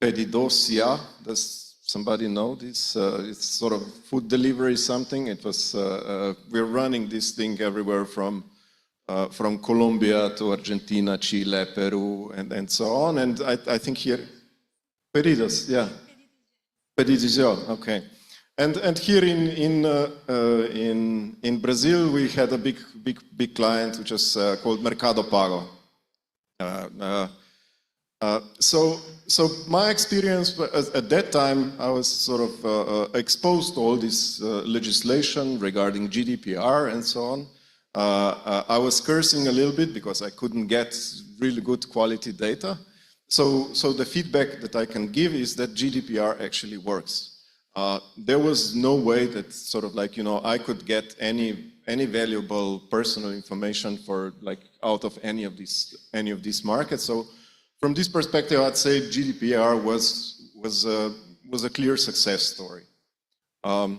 [SPEAKER 6] Pedidocia. Does somebody know this? It's sort of food delivery something. It was we're running this thing everywhere from Colombia to Argentina, Chile, Peru, and so on. And I think here, Pedidos, yeah, Pedidos, okay. And here in Brazil, we had a big client which is called Mercado Pago. So my experience at that time, I was sort of exposed to all this legislation regarding GDPR and so on. I was cursing a little bit because I couldn't get really good quality data. So the feedback that I can give is that GDPR actually works. There was no way that sort of like, I could get any valuable personal information for like out of any of these markets. So from this perspective, I'd say GDPR was a clear success story. On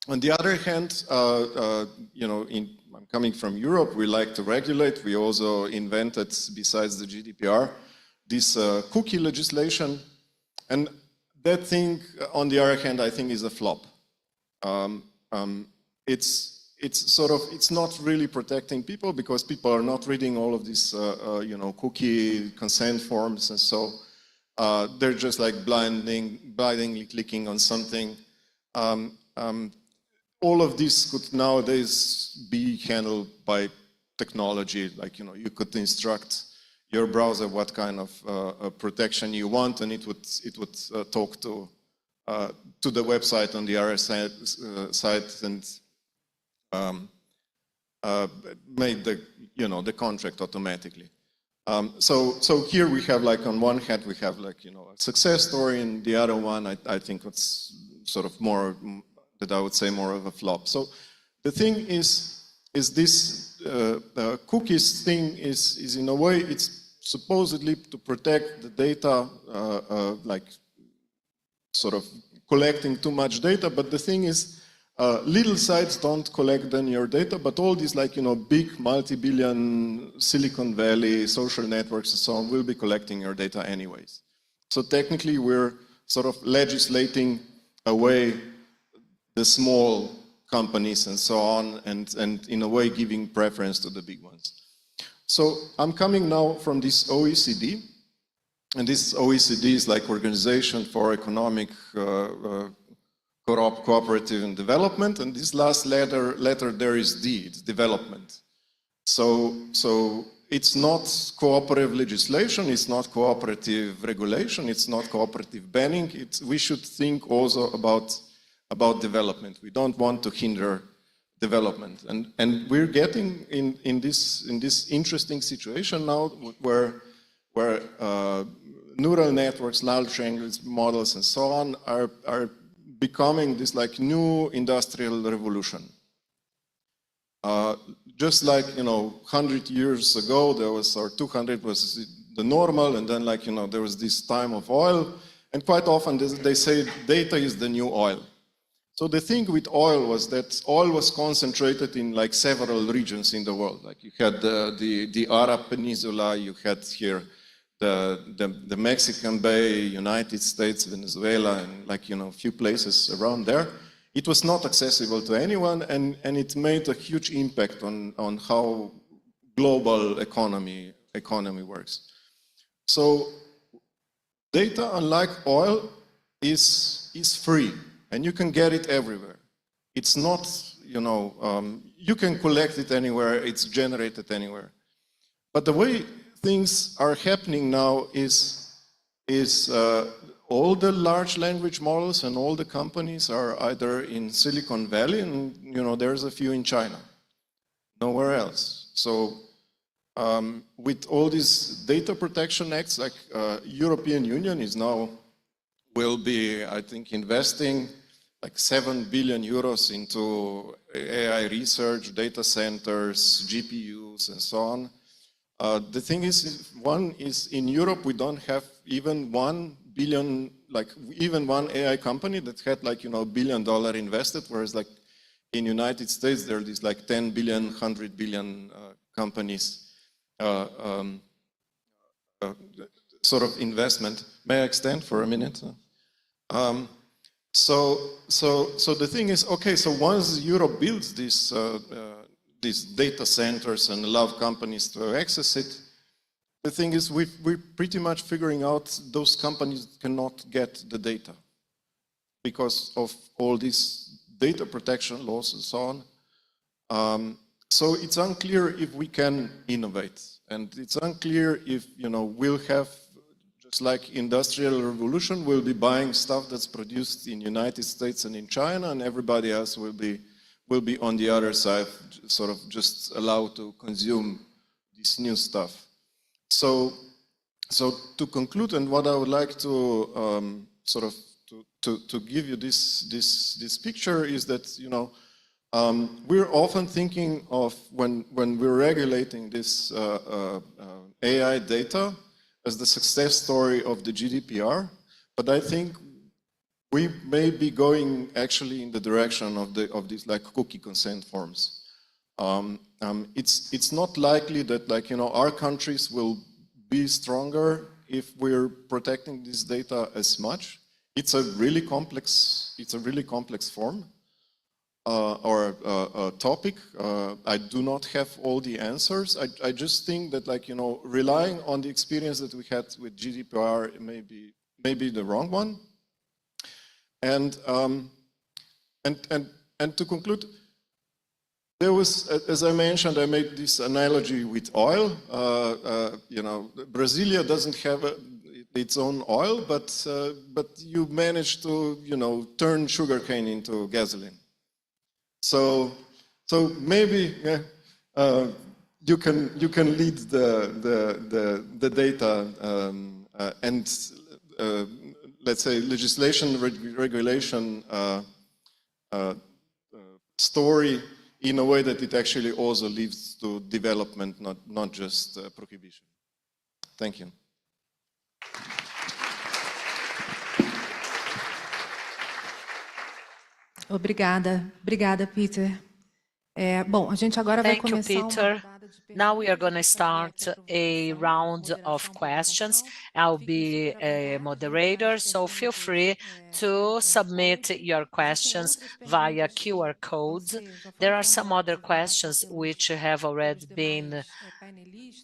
[SPEAKER 6] the other hand, I'm coming from Europe. We like to regulate. We also invented, besides the GDPR, this cookie legislation, and that thing, on the other hand, I think is a flop. It's not really protecting people because people are not reading all of these, cookie consent forms, and so they're just like blindly clicking on something. All of this could nowadays be handled by technology. Like, you could instruct your browser what kind of protection you want, and it would talk to the website on the other side and made the contract automatically. So here we have, like, on one hand we have, like, a success story, and the other one I think it's sort of more that I would say more of a flop. So the thing is this cookies thing is in a way it's supposedly to protect the data, like sort of collecting too much data, but the thing is little sites don't collect then your data, but all these, like, big multi-billion Silicon Valley social networks and so on will be collecting your data anyways. So technically we're sort of legislating away the small companies and so on, and in a way giving preference to the big ones. So I'm coming now from this OECD, and this OECD is like Organization for Economic Cooperative and Development, and this last letter there is D, it's development. So it's not cooperative legislation, it's not cooperative regulation, it's not cooperative banning. We should think also about development. We don't want to hinder development, and we're getting in this interesting situation now where neural networks, large language models, and so on are becoming this, like, new industrial revolution. Just like 100 years ago there was, or 200 was the normal, and then, like, there was this time of oil, and quite often they say data is the new oil. So the thing with oil was that oil was concentrated in, like, several regions in the world. Like, you had the Arab Peninsula, you had here the Mexican Bay, United States, Venezuela, and, like, a few places around there. It was not accessible to anyone, and it made a huge impact on how global economy works. So data, unlike oil, is free. And you can get it everywhere. It's not, you can collect it anywhere, it's generated anywhere. But the way things are happening now is all the large language models and all the companies are either in Silicon Valley, and there's a few in China, nowhere else. So with all these data protection acts, like European Union will be, I think, investing like 7 billion euros into AI research, data centers, GPUs, and so on. The thing is, one is in Europe, we don't have even 1 billion, like even one AI company that had, like, $1 billion invested, whereas, like, in United States, there are these, like, 10 billion, 100 billion companies sort of investment. May I extend for a minute? So the thing is, okay, so once Europe builds these data centers and allow companies to access it, the thing is we're pretty much figuring out those companies cannot get the data because of all these data protection laws and so on. So it's unclear if we can innovate, and it's unclear if we'll have looks like industrial revolution. We'll be buying stuff that's produced in United States and in China, and everybody else will be on the other side, sort of just allowed to consume this new stuff. So to conclude, and what I would like to sort of to give you this picture is that, you know, we're often thinking of when we're regulating this AI data as the success story of the GDPR, but I think we may be going actually in the direction of these like cookie consent forms. It's not likely that, like, you know, our countries will be stronger if we're protecting this data as much. It's a really complex form or a topic. I do not have all the answers. I just think that, like, you know, relying on the experience that we had with GDPR may be the wrong one. And to conclude, there was, as I mentioned, I made this analogy with oil. You know, Brasília doesn't have its own oil, but you manage to, you know, turn sugarcane into gasoline. So maybe you can lead the data and let's say legislation regulation story in a way that it actually also leads to development, not just prohibition. Thank you.
[SPEAKER 4] Obrigada, Peter. Bom, a gente agora vai começar
[SPEAKER 2] Thank you, Peter. Now we are going to start a round of questions. I'll be a moderator, so feel free to submit your questions via QR codes. There are some other questions which have already been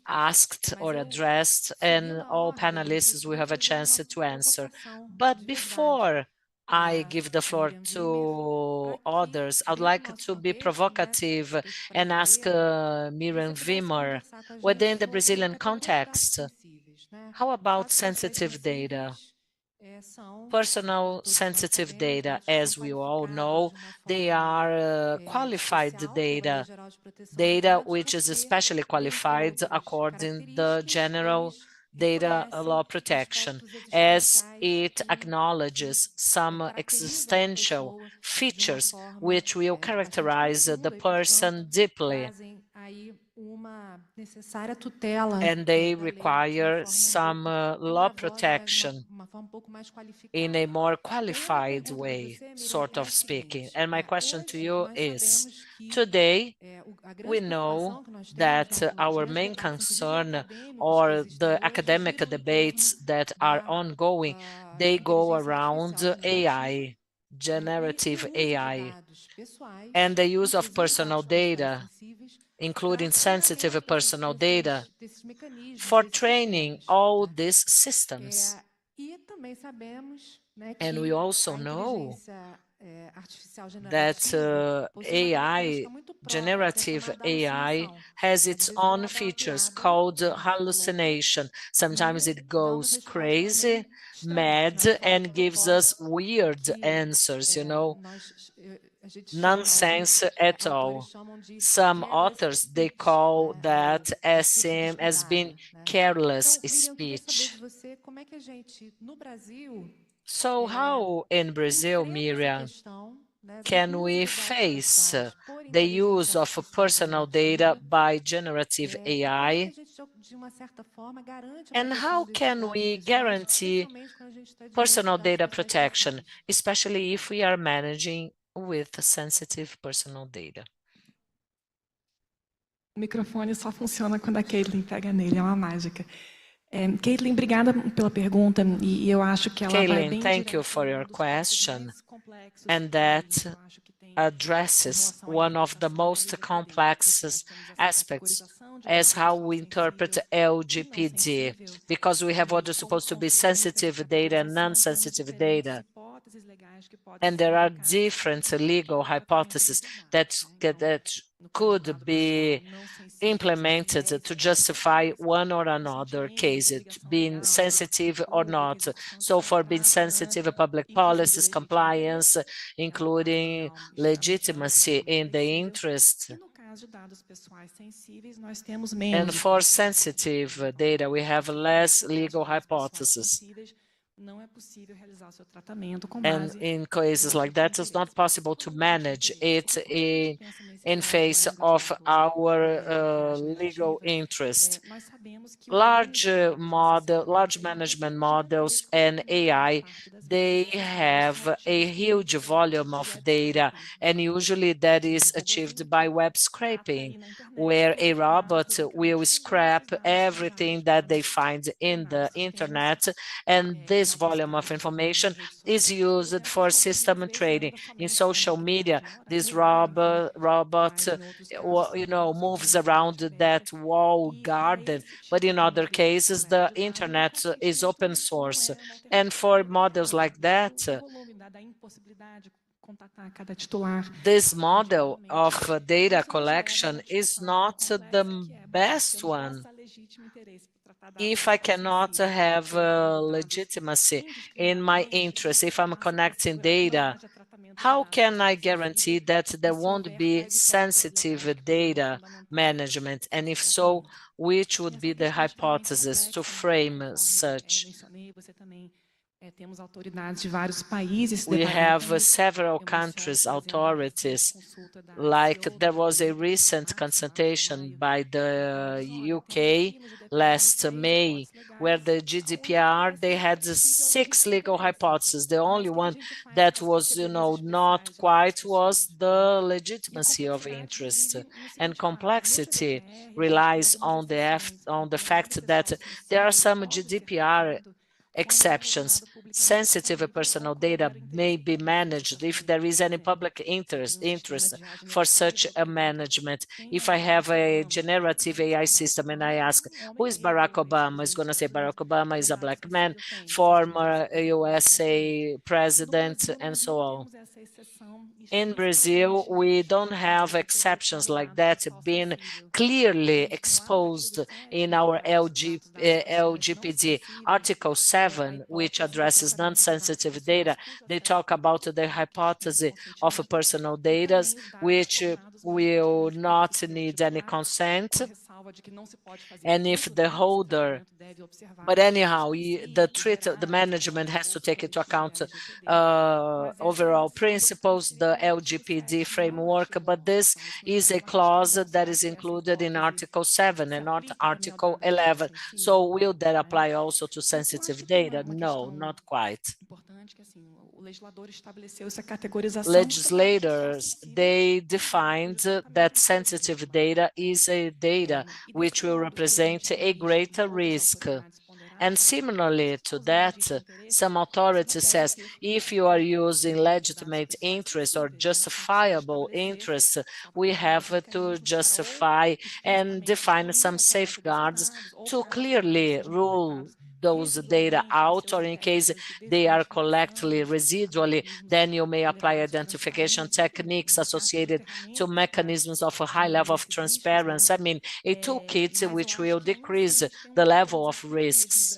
[SPEAKER 2] asked or addressed, and all panelists will have a chance to answer. But before I give the floor to others, I'd like to be provocative and ask Miriam Wimmer, within the Brazilian context, how about sensitive data? Personal sensitive data, as we all know, they are qualified data which is especially qualified according to the general data law protection, as it acknowledges some existential features which will characterize the person deeply, and they require some law protection in a more qualified way, sort of speaking. And my question to you is, today, we know that our main concern or the academic debates that are ongoing, they go around AI, generative AI, and the use of personal data, including sensitive personal data, for training all these systems. And we also know that AI, generative AI, has its own features called hallucination. Sometimes it goes crazy, mad, and gives us weird answers, you know, nonsense at all. Some authors, they call that as being careless speech. So how in Brazil, Miriam, can we face the use of personal data by generative AI? And how can we guarantee personal data protection, especially if we are managing with sensitive personal data?
[SPEAKER 1] O microfone só funciona quando a Caitlin pega nele, é uma mágica. Caitlin, obrigada pela pergunta, e eu acho que ela vai bem
[SPEAKER 2] Caitlin, thank you for your question, and that addresses one of the most complex aspects as how we interpret LGPD, because we have what is supposed to be sensitive data and non-sensitive data. And there are different legal hypotheses that
[SPEAKER 7] could be implemented to justify one or another case, it being sensitive or not. So for being sensitive, public policies, compliance, including legitimacy in the interest. And for sensitive data, we have less legal hypotheses. And in cases like that, it's not possible to manage it in face of our legal interest. Large management models and AI, they have a huge volume of data, and usually that is achieved by web scraping, where a robot will scrap everything that they find in the internet, and this volume of information is used for system training. In social media, this robot moves around that wall garden, but in other cases, the internet is open source. And for models like that, this model of data collection is not the best one. If I cannot have legitimacy in my interest, if I'm connecting data, how can I guarantee that there won't be sensitive data management? And if so, which would be the hypothesis to frame such? We have several countries' authorities, like there was a recent consultation by the UK last May, where the GDPR, they had 6 legal hypotheses. The only one that was, not quite was the legitimacy of interest. And complexity relies on the fact that there are some GDPR exceptions. Sensitive personal data may be managed if there is any public interest for such a management. If I have a generative AI system and I ask, who is Barack Obama? It's going to say Barack Obama is a black man, former USA president, and so on. In Brazil, we don't have exceptions like that being clearly exposed in our LGPD. Article 7, which addresses non-sensitive data, they talk about the hypothesis of personal data, which will not need any consent. And if the holder, but anyhow, the management has to take into account overall principles, the LGPD framework, but this is a clause that is included in Article 7 and not Article 11. So will that apply also to sensitive data? No, not quite. Legislators, they defined that sensitive data is a data which will represent a greater risk. And similarly to that, some authority says if you are using legitimate interest or justifiable interest, we have to justify and define some safeguards to clearly rule those data out, or in case they are collected residually, then you may apply identification techniques associated to mechanisms of a high level of transparency. I mean, a toolkit which will decrease the level of risks.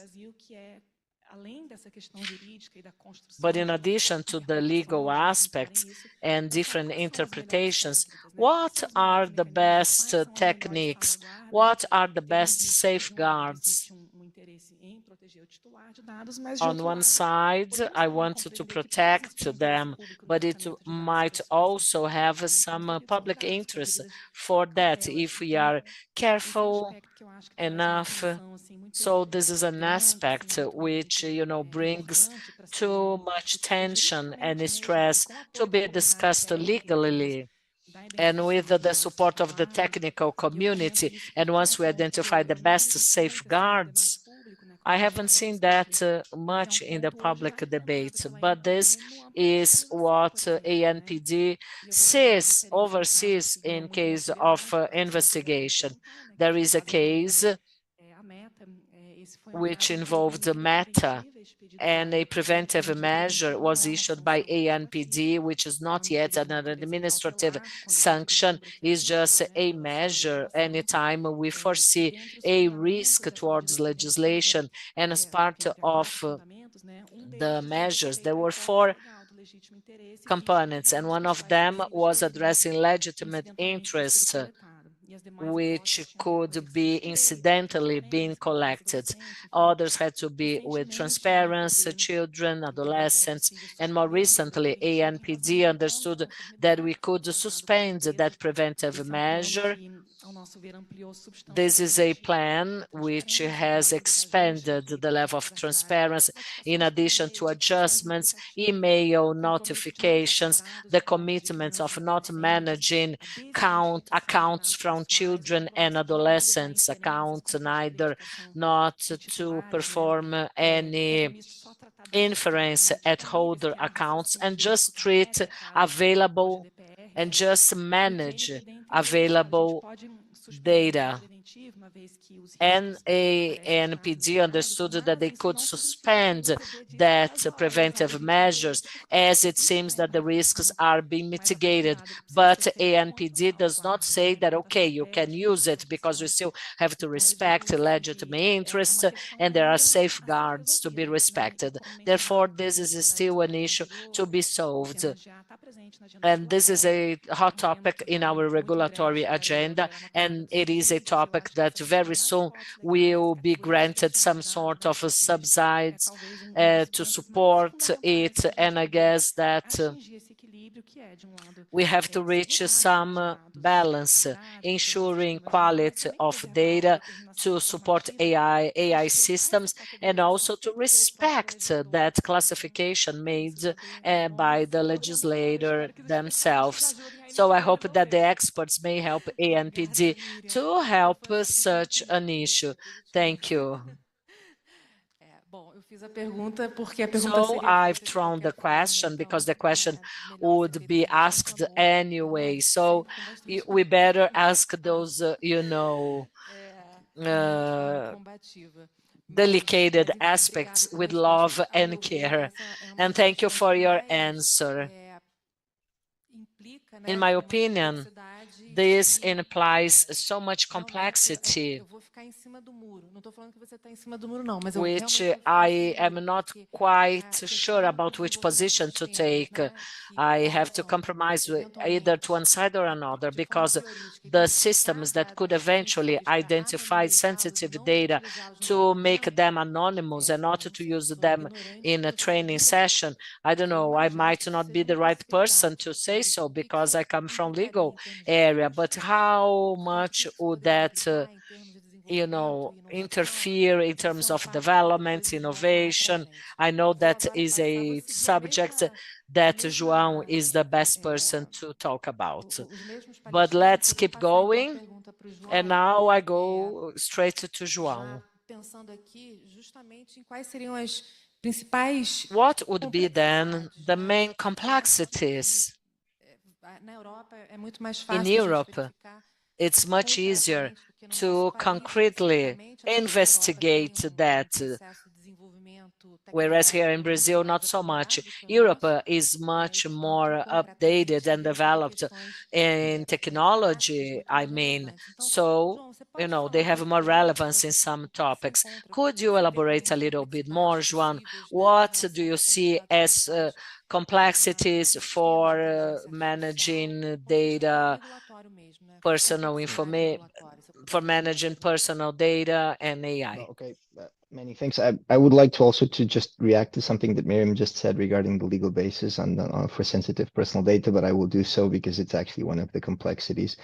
[SPEAKER 7] But in addition to the legal aspects and different interpretations, what are the best techniques? What are the best safeguards? On one side, I want to protect them, but it might also have some public interest for that if we are careful enough. So this is an aspect which, brings too much tension and stress to be discussed legally. And with the support of the technical community, and once we identify the best safeguards, I haven't seen that much in the public debate, but this is what ANPD oversees in case of investigation. There is a case which involved Meta, and a preventive measure was issued by ANPD, which is not yet an administrative sanction, is just a measure anytime we foresee a risk towards legislation. And as part of the measures, there were 4 components, and one of them was addressing legitimate interests, which could be incidentally being collected. Others had to be with transparency, children, adolescents, and more recently, ANPD understood that we could suspend that preventive measure. This is a plan which has expanded the level of transparency in addition to adjustments, email notifications, the commitments of not managing accounts from children and adolescents accounts, neither not to perform any inference at holder accounts, and just treat available and just manage available data. And ANPD understood that they could suspend that preventive measures as it seems that the risks are being mitigated. But ANPD does not say that, okay, you can use it because we still have to respect legitimate interests and there are safeguards to be respected. Therefore, this is still an issue to be solved. And this is a hot topic in our regulatory agenda, and it is a topic that very soon will be granted some sort of subsidies to support it. And I guess that we have to reach some balance, ensuring quality of data to support AI systems, and also to respect that classification made by the legislator themselves. So I hope that the experts may help ANPD to help such an issue. Thank you. So I've thrown the question because the question would be asked anyway. So we better ask those, delicate aspects with love and care. And thank you for your answer. In my opinion, this implies so much complexity, which I am not quite sure about which position to take. I have to compromise with either to one side or another, because the systems that could eventually identify sensitive data to make them anonymous and not to use them in a training session, I don't know, I might not be the right person to say so because I come from legal area, but how much would that interfere in terms of development, innovation? I know that is a subject that João is the best person to talk about. But let's keep going. And now I go straight to João. What would be then the main complexities? In Europe, it's much easier to concretely investigate that, whereas here in Brazil, not so much. Europe is much more updated and developed in technology, I mean. So, they have more relevance in some topics. Could you elaborate a little bit more, João? What do you see as complexities for managing data, personal information, for managing personal data and AI?
[SPEAKER 3] Okay, many thanks. I would like to also just react to something that Miriam just said regarding the legal basis for sensitive personal data, but I will do so because it's actually one of the complexities.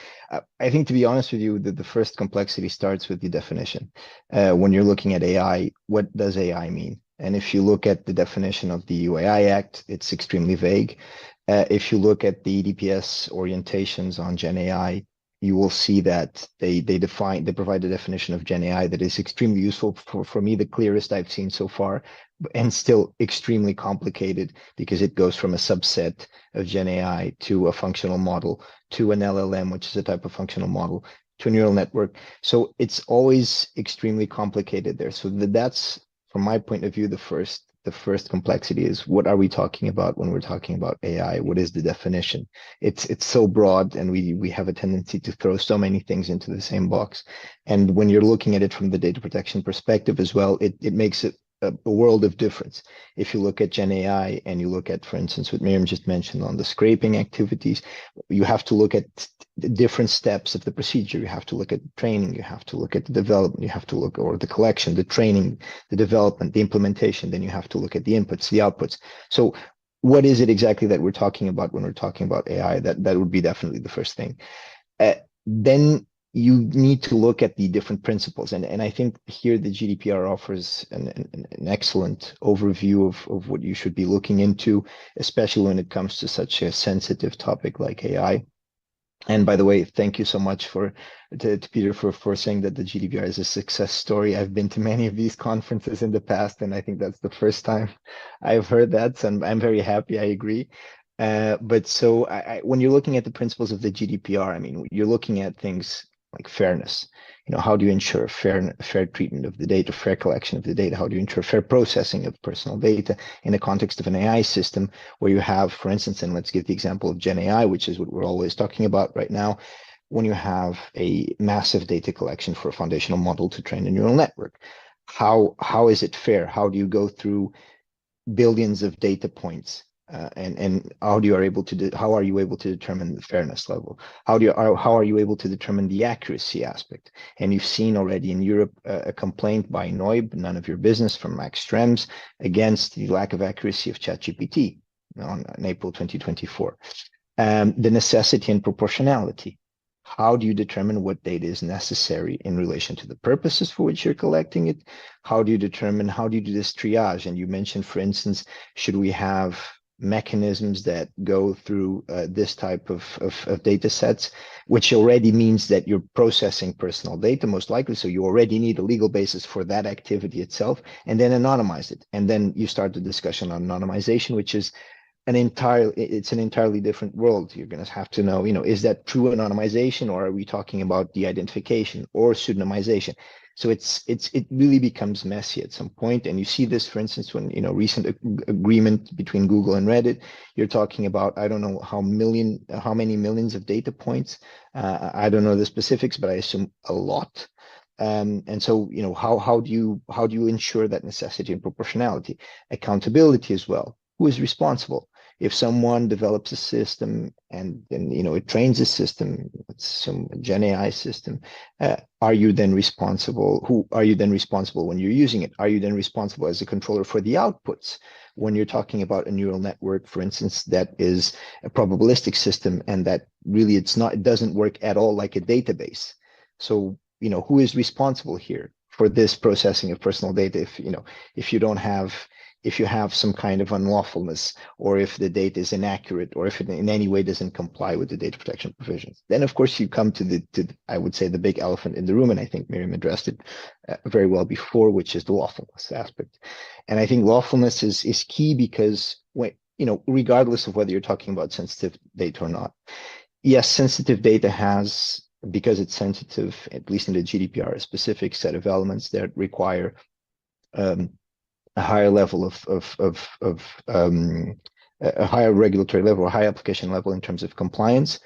[SPEAKER 3] I think, to be honest with you, the first complexity starts with the definition. When you're looking at AI, what does AI mean? And if you look at the definition of the EU AI Act, it's extremely vague. If you look at the EDPS orientations on Gen AI, you will see that they provide a definition of Gen AI that is extremely useful, for me, the clearest I've seen so far, and still extremely complicated because it goes from a subset of Gen AI to a functional model, to an LLM, which is a type of functional model, to a neural network. So it's always extremely complicated there. So that's, from my point of view, the first complexity is, what are we talking about when we're talking about AI? What is the definition? It's so broad, and we have a tendency to throw so many things into the same box. And when you're looking at it from the data protection perspective as well, it makes it a world of difference. If you look at Gen AI and you look at, for instance, what Miriam just mentioned on the scraping activities, you have to look at the different steps of the procedure. You have to look at training, you have to look at the development, you have to look, or the collection, the training, the development, the implementation, then you have to look at the inputs, the outputs. So what is it exactly that we're talking about when we're talking about AI? That would be definitely the first thing. Then you need to look at the different principles. And I think here the GDPR offers an excellent overview of what you should be looking into, especially when it comes to such a sensitive topic like AI. And by the way, thank you so much to Peter for saying that the GDPR is a success story. I've been to many of these conferences in the past, and I think that's the first time I've heard that. So I'm very happy, I agree. But so when you're looking at the principles of the GDPR, I mean, you're looking at things like fairness. You know, how do you ensure fair treatment of the data, fair collection of the data? How do you ensure fair processing of personal data in the context of an AI system where you have, for instance, and let's give the example of Gen AI, which is what we're always talking about right now, when you have a massive data collection for a foundational model to train a neural network. How is it fair? How do you go through billions of data points? And how are you able to determine the fairness level? How are you able to determine the accuracy aspect? And you've seen already in Europe a complaint by NOIB, none of your business, from Max Schrems, against the lack of accuracy of ChatGPT in April 2024. The necessity and proportionality. How do you determine what data is necessary in relation to the purposes for which you're collecting it? How do you do this triage? And you mentioned, for instance, should we have mechanisms that go through this type of data sets, which already means that you're processing personal data, most likely. So you already need a legal basis for that activity itself, and then anonymize it. And then you start the discussion on anonymization, which is an entirely different world. You're going to have to know, is that true anonymization, or are we talking about de-identification or pseudonymization? So it really becomes messy at some point. And you see this, for instance, when, recent agreement between Google and Reddit, you're talking about, I don't know how many millions of data points. I don't know the specifics, but I assume a lot. And so, how do you ensure that necessity and proportionality? Accountability as well. Who is responsible? If someone develops a system and then, it trains a system, let's assume a Gen AI system, are you then responsible? Who are you then responsible when you're using it? Are you then responsible as a controller for the outputs? When you're talking about a neural network, for instance, that is a probabilistic system, and that really it doesn't work at all like a database. So, who is responsible here for this processing of personal data? If you have some kind of unlawfulness, or if the data is inaccurate, or if it in any way doesn't comply with the data protection provisions, then of course you come to I would say, the big elephant in the room, and I think Miriam addressed it very well before, which is the lawfulness aspect. And I think lawfulness is key, because when, regardless of whether you're talking about sensitive data or not, yes, sensitive data has, because it's sensitive, at least in the GDPR, a specific set of elements that require a higher level a higher regulatory level, a high application level in terms of compliance.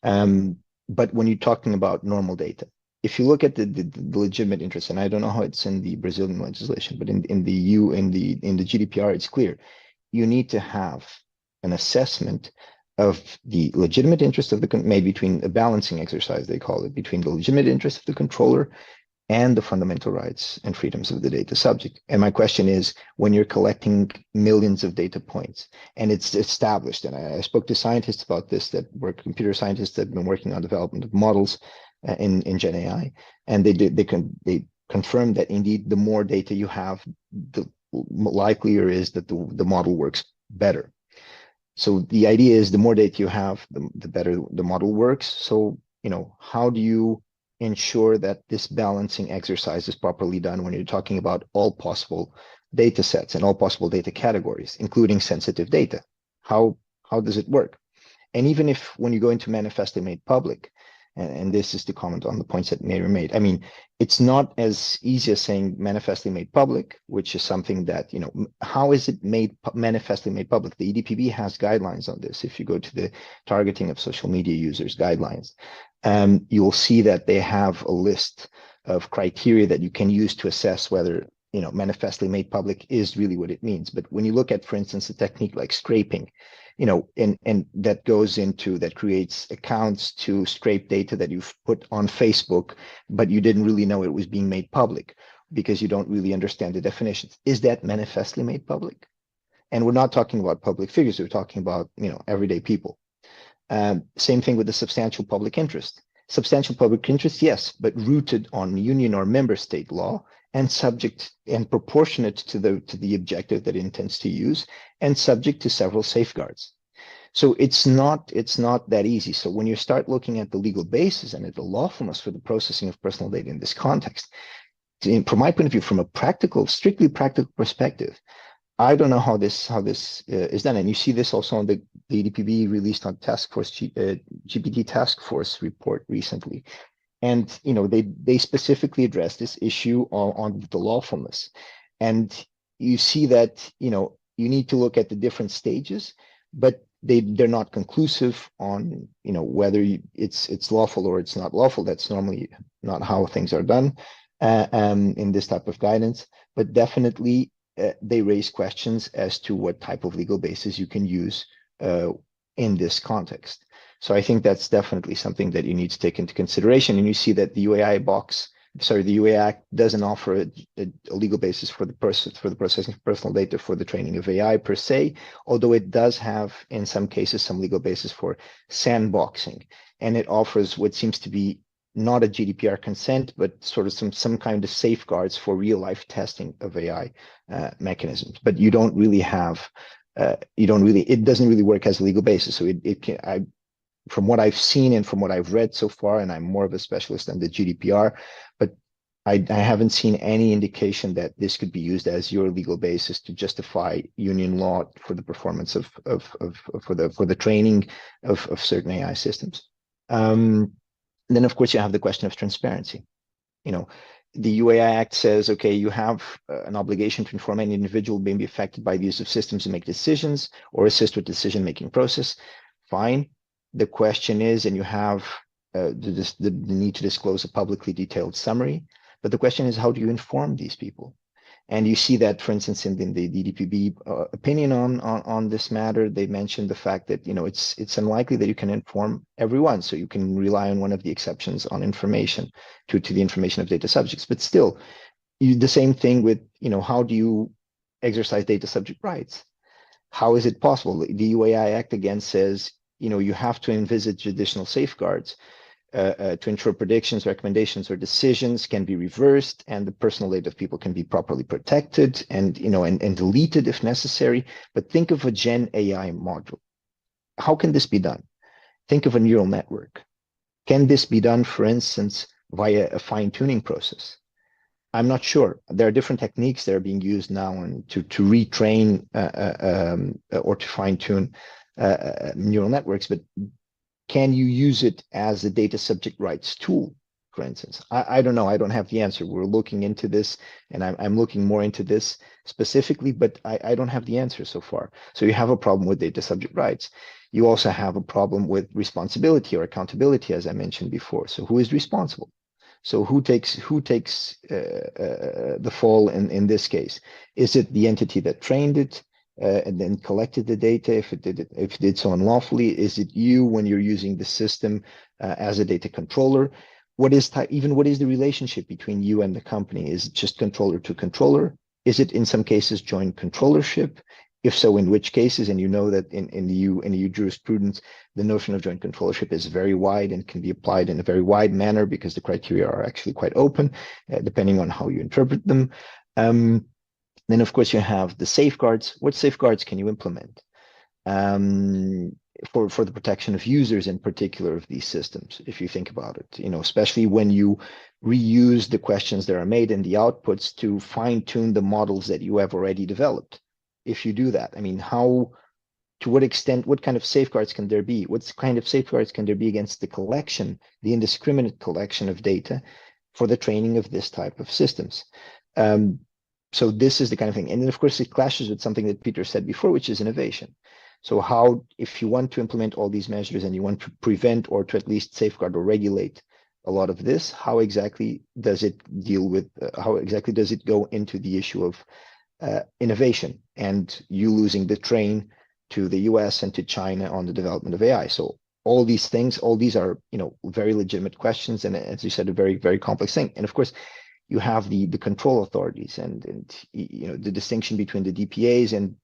[SPEAKER 3] But when you're talking about normal data, if you look at the legitimate interest, and I don't know how it's in the Brazilian legislation, but in the EU, in the GDPR, it's clear. You need to have an assessment of the legitimate interest of made between a balancing exercise, they call it, between the legitimate interest of the controller and the fundamental rights and freedoms of the data subject. And my question is, when you're collecting millions of data points, and it's established, and I spoke to scientists about this, that were computer scientists that have been working on development of models in Gen AI, and they confirmed that indeed the more data you have, the likelier is that the model works better. So the idea is, the more data you have, the better the model works. So, how do you ensure that this balancing exercise is properly done when you're talking about all possible data sets and all possible data categories, including sensitive data? How does it work? And even if, when you go into manifestly made public, and this is to comment on the points that Mayor made. I mean, it's not as easy as saying manifestly made public, which is something that, you know, how is it manifestly made public? The EDPB has guidelines on this. If you go to the targeting of social media users guidelines, you'll see that they have a list of criteria that you can use to assess whether, you know, manifestly made public is really what it means. But when you look at, for instance, a technique like scraping, you know, and that goes into, that creates accounts to scrape data that you've put on Facebook, but you didn't really know it was being made public because you don't really understand the definitions. Is that manifestly made public? And we're not talking about public figures, we're talking about, you know, everyday people. Same thing with the substantial public interest. Substantial public interest, yes, but rooted on union or member state law, and subject and proportionate to the objective that it intends to use, and subject to several safeguards. So it's not that easy. So when you start looking at the legal basis and at the lawfulness for the processing of personal data in this context, from my point of view, from a strictly practical perspective, I don't know how this is done. And you see this also on the EDPB released on GPT task force report recently. And, you know, they specifically address this issue on the lawfulness. And you see that, you know, you need to look at the different stages, but they're not conclusive on, you know, whether it's lawful or it's not lawful. That's normally not how things are done in this type of guidance. But definitely they raise questions as to what type of legal basis you can use in this context. So I think that's definitely something that you need to take into consideration. And you see that the the UAI Act doesn't offer a legal basis for the processing of personal data for the training of AI per se, although it does have, in some cases, some legal basis for sandboxing. And it offers what seems to be not a GDPR consent, but sort of some kind of safeguards for real life testing of AI mechanisms. But you don't really have, it doesn't really work as a legal basis. So from what I've seen and from what I've read so far, and I'm more of a specialist than the GDPR, but I haven't seen any indication that this could be used as your legal basis to justify union law for the performance for the training of certain AI systems. Then, of course, you have the question of transparency. You know, the UAI Act says, okay, you have an obligation to inform any individual being affected by the use of systems to make decisions or assist with decision-making process. Fine. The question is, and you have the need to disclose a publicly detailed summary, but the question is, how do you inform these people? And you see that, for instance, in the DDPB opinion on this matter, they mentioned the fact that, you know, it's unlikely that you can inform everyone, so you can rely on one of the exceptions on information to the information of data subjects. But still, the same thing with, you know, how do you exercise data subject rights? How is it possible? The UAI Act again says, you know, you have to envisage additional safeguards to ensure predictions, recommendations, or decisions can be reversed, and the personal data of people can be properly protected and, you know, and deleted if necessary. But think of a Gen AI module. How can this be done? Think of a neural network. Can this be done, for instance, via a fine-tuning process? I'm not sure. There are different techniques that are being used now to retrain or to fine-tune neural networks, but can you use it as a data subject rights tool, for instance? I don't know. I don't have the answer. We're looking into this, and I'm looking more into this specifically, but I don't have the answer so far. So you have a problem with data subject rights. You also have a problem with responsibility or accountability, as I mentioned before. So who is responsible? So who takes the fall in this case? Is it the entity that trained it and then collected the data if it did so unlawfully? Is it you when you're using the system as a data controller? What is the relationship between you and the company? Is it just controller to controller? Is it in some cases joint controllership? If so, in which cases? And you know that in the EU jurisprudence, the notion of joint controllership is very wide and can be applied in a very wide manner because the criteria are actually quite open, depending on how you interpret them. Then, of course, you have the safeguards. What safeguards can you implement for the protection of users in particular of these systems? If you think about it, you know, especially when you reuse the questions that are made and the outputs to fine-tune the models that you have already developed. If you do that, I mean, how to what extent, what kind of safeguards can there be? What kind of safeguards can there be against the collection, the indiscriminate collection of data for the training of this type of systems? So this is the kind of thing. And then, of course, it clashes with something that Peter said before, which is innovation. So how, if you want to implement all these measures and you want to prevent or to at least safeguard or regulate a lot of this, how exactly does it deal with, how exactly does it go into the issue of innovation and you losing the train to the US and to China on the development of AI? So all these things, all these are, you know, very legitimate questions. And as you said, a very, very complex thing. And of course, you have the control authorities and you know, the distinction between the DPAs and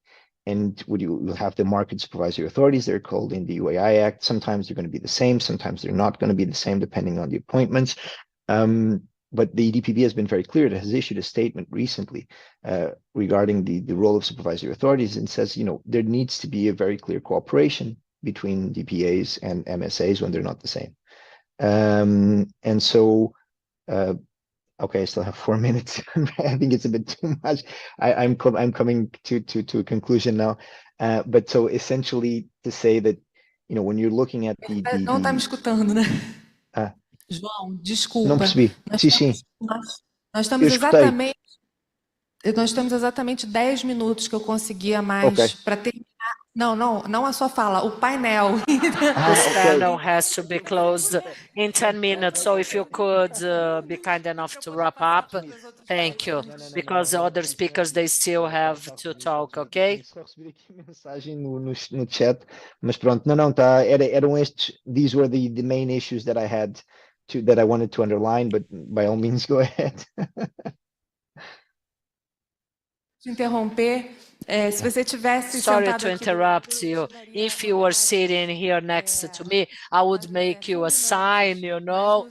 [SPEAKER 3] would you have the market supervisory authorities, they're called in the UAI Act. Sometimes they're going to be the same, sometimes they're not going to be the same, depending on the appointments. But the DPP has been very clear. It has issued a statement recently regarding the role of supervisory authorities and says, you know, there needs to be a very clear cooperation between DPAs and MSAs when they're not the same. And so, okay, I still have 4 minutes. I think it's a bit too much. I'm coming to a conclusion now. But so essentially to say that, you know, when you're looking at the
[SPEAKER 4] Não tá me escutando, né? João, desculpa.
[SPEAKER 3] Não percebi. Sim.
[SPEAKER 4] Nós temos exatamente 10 minutos que eu consegui a mais para terminar. Não a sua fala, o painel.
[SPEAKER 7] This panel has to be closed in 10 minutes, so if you could be kind enough to wrap up, thank you, because the other speakers, they still have to talk, okay?
[SPEAKER 3] Só recebi aqui mensagem no chat, mas pronto, não, tá, eram estes, these were the main issues that I had that I wanted to underline, but by all means, go ahead.
[SPEAKER 4] Interromper. Se você tivesse
[SPEAKER 7] Sorry to interrupt you. If you were sitting here next to me, I would make you a sign, you know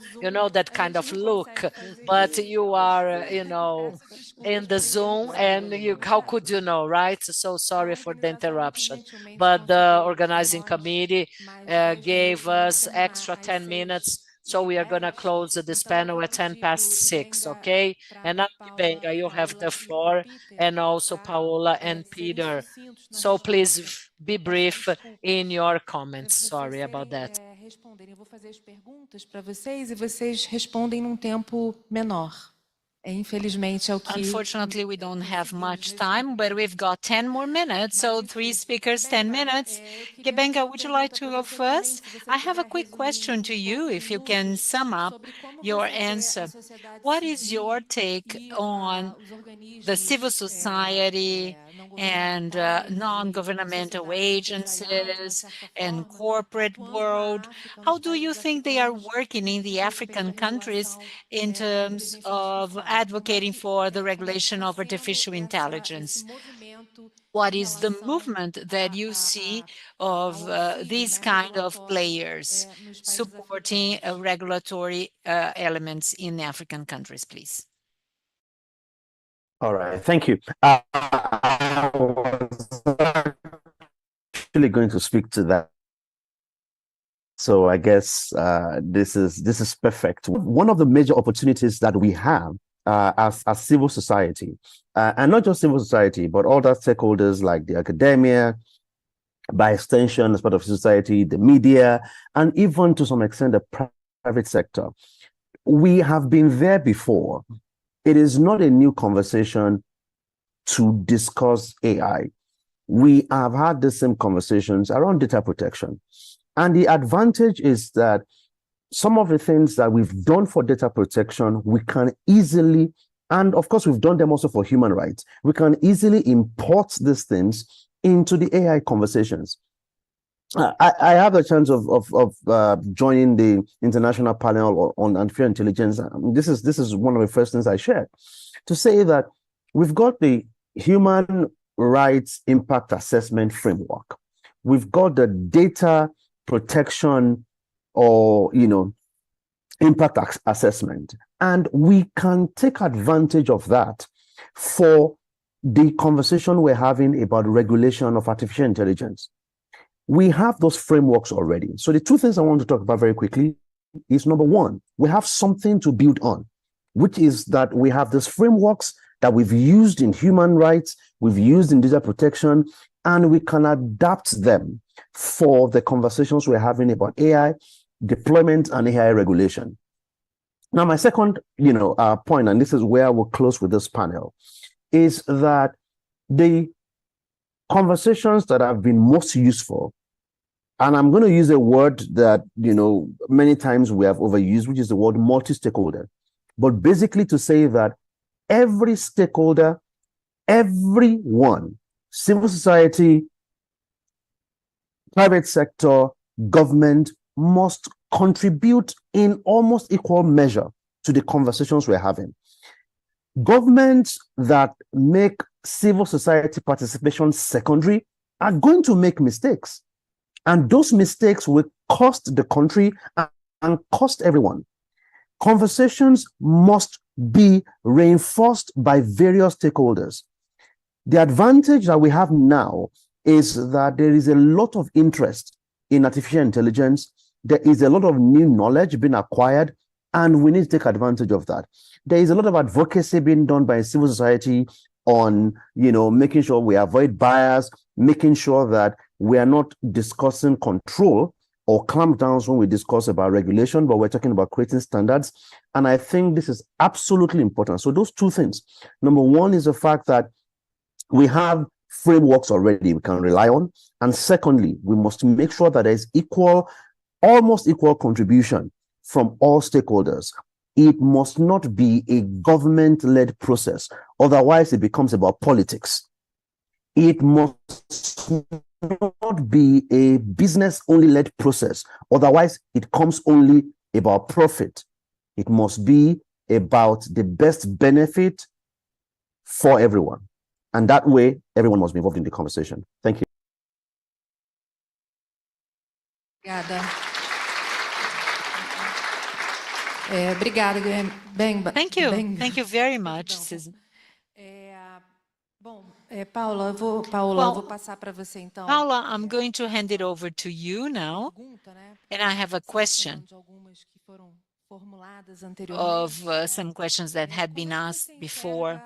[SPEAKER 7] that kind of look, but you are, you know, in the Zoom and how could you know, right? So sorry for the interruption. But the organizing committee gave us extra 10 minutes. So we are going to close this panel at 6:10, okay? And now, Benga, you have the floor, and also Paola and Peter. So please be brief in your comments. Sorry about that.
[SPEAKER 4] Eu vou fazer as perguntas para vocês e vocês respondem num tempo menor. Infelizmente, é o que...
[SPEAKER 2] Unfortunately, we don't have much time, but we've got 10 more minutes, so 3 speakers, 10 minutes. Gebenga, would you like to go first? I have a quick question to you, if you can sum up your answer. What is your take on the civil society and non-governmental agencies and corporate world? How do you think they are working in the African countries in terms of advocating for the regulation of artificial intelligence? What is the movement that you see of these kind of players supporting regulatory elements in African countries, please?
[SPEAKER 5] All right, thank you. I was actually going to speak to that. So I guess this is perfect. One of the major opportunities that we have as civil society, and not just civil society, but all the stakeholders like the academia, by extension, as part of society, the media, and even to some extent the private sector. We have been there before. It is not a new conversation to discuss AI. We have had the same conversations around data protection. And the advantage is that some of the things that we've done for data protection, we can easily, and of course, we've done them also for human rights, we can easily import these things into the AI conversations. I have a chance of joining the International Panel on Artificial Intelligence. This is one of the first things I shared, to say that we've got the Human Rights Impact Assessment Framework. We've got the data protection or, impact assessment. And we can take advantage of that for the conversation we're having about regulation of artificial intelligence. We have those frameworks already. So the two things I want to talk about very quickly is, number one, we have something to build on, which is that we have these frameworks that we've used in human rights, we've used in data protection, and we can adapt them for the conversations we're having about AI deployment and AI regulation. Now, my second, point, and this is where we'll close with this panel, is that the conversations that have been most useful, and I'm going to use a word that, many times we have overused, which is the word multi-stakeholder. But basically to say that every stakeholder, everyone, civil society, private sector, government, must contribute in almost equal measure to the conversations we're having. Governments that make civil society participation secondary are going to make mistakes. And those mistakes will cost the country and cost everyone. Conversations must be reinforced by various stakeholders. The advantage that we have now is that there is a lot of interest in artificial intelligence. There is a lot of new knowledge being acquired, and we need to take advantage of that. There is a lot of advocacy being done by civil society on, making sure we avoid bias, making sure that we are not discussing control or clampdowns when we discuss about regulation, but we're talking about creating standards. And I think this is absolutely important. So those two things. Number one is the fact that we have frameworks already we can rely on. And secondly, we must make sure that there is almost equal contribution from all stakeholders. It must not be a government-led process. Otherwise, it becomes about politics. It must not be a business-only led process. Otherwise, it comes only about profit. It must be about the best benefit for everyone. And that way, everyone must be involved in the conversation. Thank you.
[SPEAKER 2] Thank you. Thank you very much, Susan.
[SPEAKER 4] Paula,
[SPEAKER 2] Paula, I'm going to hand it over to you now. And I have a question of some questions that had been asked before.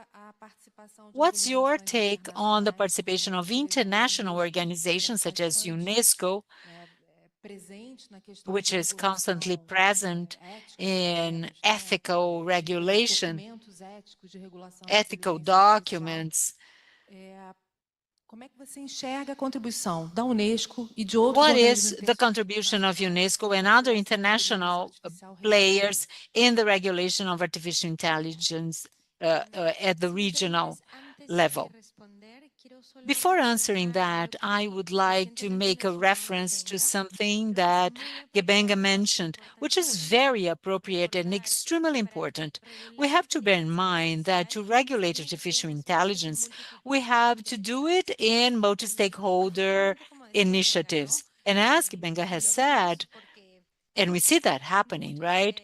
[SPEAKER 2] What's your take on the participation of international organizations such as UNESCO, which is constantly present in ethical regulation, ethical documents? What is the contribution of UNESCO and other international players in the regulation of artificial intelligence at the regional level? Before answering that, I would like to make a reference to something that Gebenga mentioned, which is very appropriate and extremely important. We have to bear in mind that to regulate artificial intelligence, we have to do it in multi-stakeholder initiatives. And as Gebenga has said, and we see that happening, right?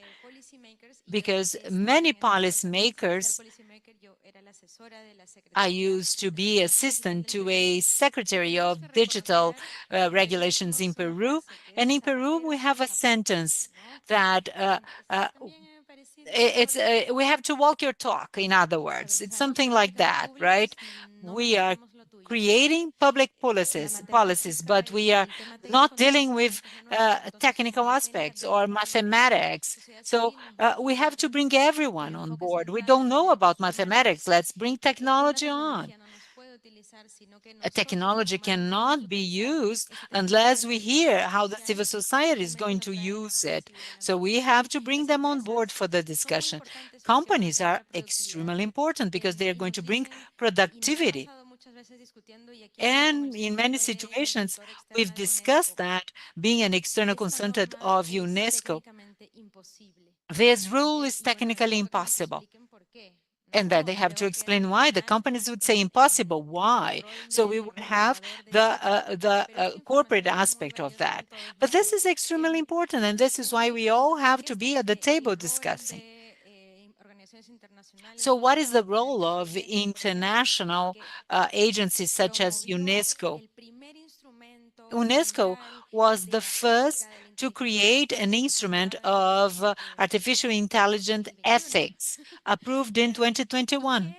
[SPEAKER 2] Because many policymakers, I used to be assistant to a secretary of digital regulations in Peru. And in Peru, we have a sentence that we have to walk your talk, in other words. It's something like that, right? We are creating public policies, but we are not dealing with technical aspects or mathematics. So we have to bring everyone on board. We don't know about mathematics. Let's bring technology on. A technology cannot be used unless we hear how the civil society is going to use it. So we have to bring them on board for the discussion. Companies are extremely important because they are going to bring productivity. And in many situations, we've discussed that being an external consultant of UNESCO, this rule is technically impossible. And then they have to explain why. The companies would say impossible. Why? So we would have the corporate aspect of that. But this is extremely important, and this is why we all have to be at the table discussing. So what is the role of international agencies such as UNESCO? UNESCO was the first to create an instrument of artificial intelligence ethics approved in 2021.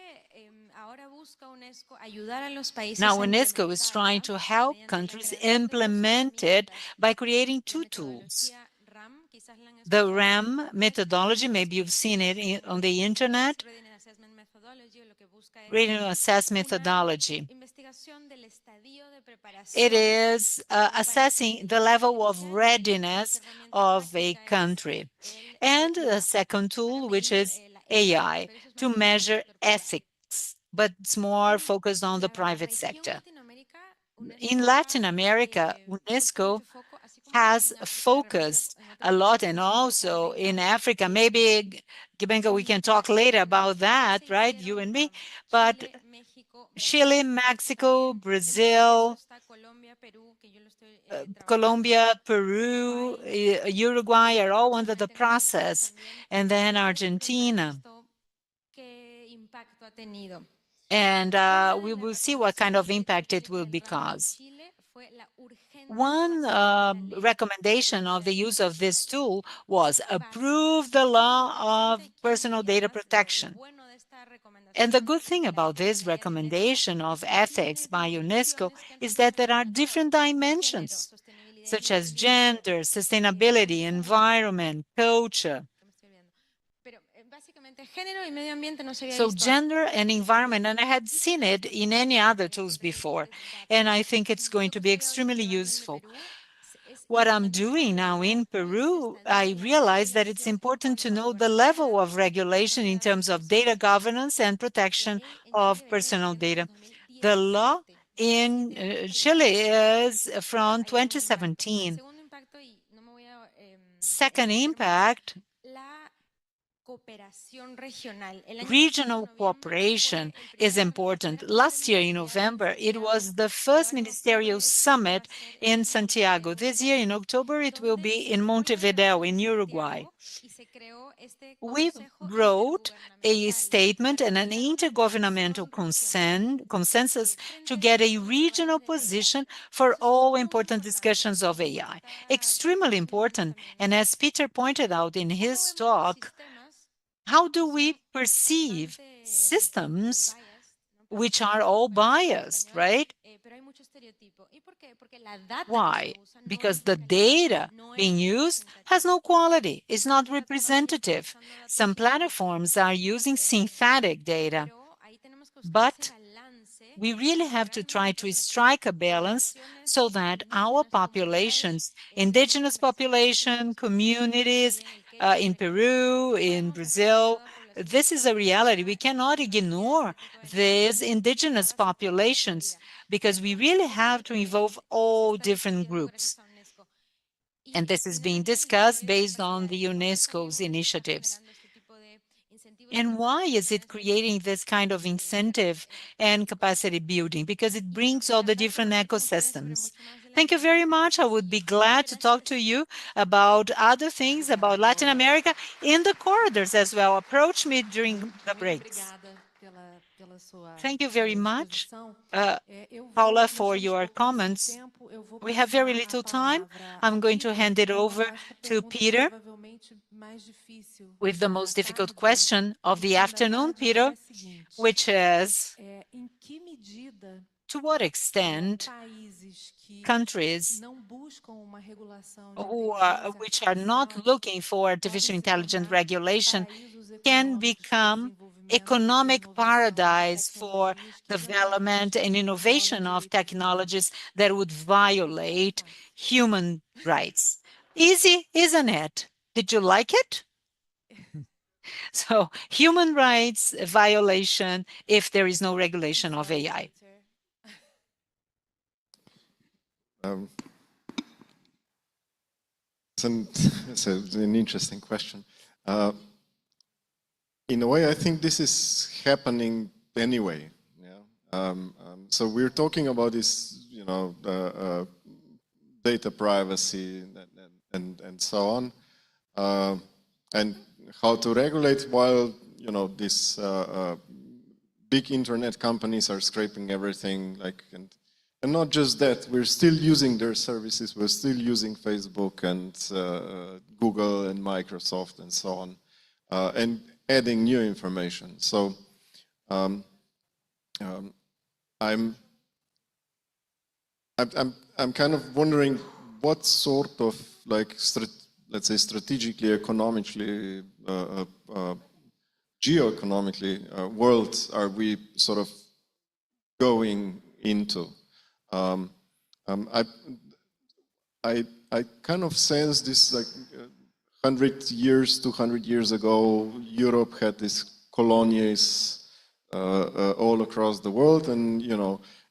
[SPEAKER 2] Now, UNESCO is trying to help countries implement it by creating two tools. The RAM methodology, maybe you've seen it on the internet, readiness assess methodology. It is assessing the level of readiness of a country. And a second tool, which is AI, to measure ethics, but it's more focused on the private sector. In Latin America, UNESCO has focused a lot, and also in Africa. Maybe, Gibenga, we can talk later about that, right? You and me. But Chile, Mexico, Brazil, Colombia, Peru, Uruguay are all under the process, and then Argentina. And we will see what kind of impact it will cause. One recommendation of the use of this tool was approve the law of personal data protection. And the good thing about this recommendation of ethics by UNESCO is that there are different dimensions, such as gender, sustainability, environment, culture. So gender and environment, and I had seen it in any other tools before, and I think it's going to be extremely useful. What I'm doing now in Peru, I realize that it's important to know the level of regulation in terms of data governance and protection of personal data. The law in Chile is from 2017. Second impact, regional cooperation is important. Last year in November, it was the first ministerial summit in Santiago. This year in October, it will be in Montevideo in Uruguay. We wrote a statement and an intergovernmental consensus to get a regional position for all important discussions of AI. Extremely important, and as Peter pointed out in his talk, how do we perceive systems which are all biased, right? Why? Because the data being used has no quality, is not representative. Some platforms are using synthetic data, but we really have to try to strike a balance so that our populations, indigenous population, communities in Peru, in Brazil, this is a reality. We cannot ignore these indigenous populations because we really have to involve all different groups. And this is being discussed based on the UNESCO's initiatives. And why is it creating this kind of incentive and capacity building? Because it brings all the different ecosystems. Thank you very much. I would be glad to talk to you about other things about Latin America in the corridors as well. Approach me during the breaks. Thank you very much, Paula, for your comments. We have very little time. I'm going to hand it over to Peter with the most difficult question of the afternoon, Peter, which is, to what extent countries which are not looking for artificial intelligence regulation can become economic paradise for development and innovation of technologies that would violate human rights. Easy, isn't it? Did you like it? So human rights violation if there is no regulation of AI.
[SPEAKER 6] It's an interesting question. In a way, I think this is happening anyway. Yeah? So we're talking about this, data privacy and so on, and how to regulate while these big internet companies are scraping everything, and not just that, we're still using their services, we're still using Facebook and Google and Microsoft and so on, and adding new information. So I'm kind of wondering what sort of, like, let's say strategically, economically, geoeconomically world are we sort of going into? I kind of sense this, like 100 years, 200 years ago, Europe had these colonies all across the world, and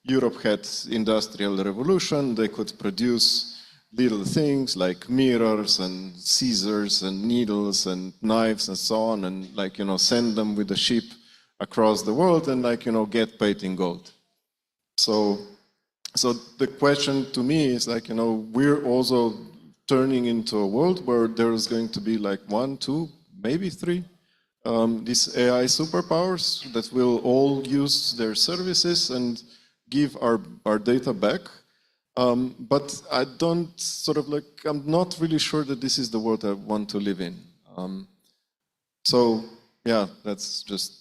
[SPEAKER 6] Europe had industrial revolution. They could produce little things like mirrors and scissors and needles and knives and so on, and send them with a ship across the world and get paid in gold. So the question to me is we're also turning into a world where there's going to be like 1, 2, maybe 3 these AI superpowers that will all use their services and give our data back. But I don't I'm not really sure that this is the world I want to live in. So yeah, that's just,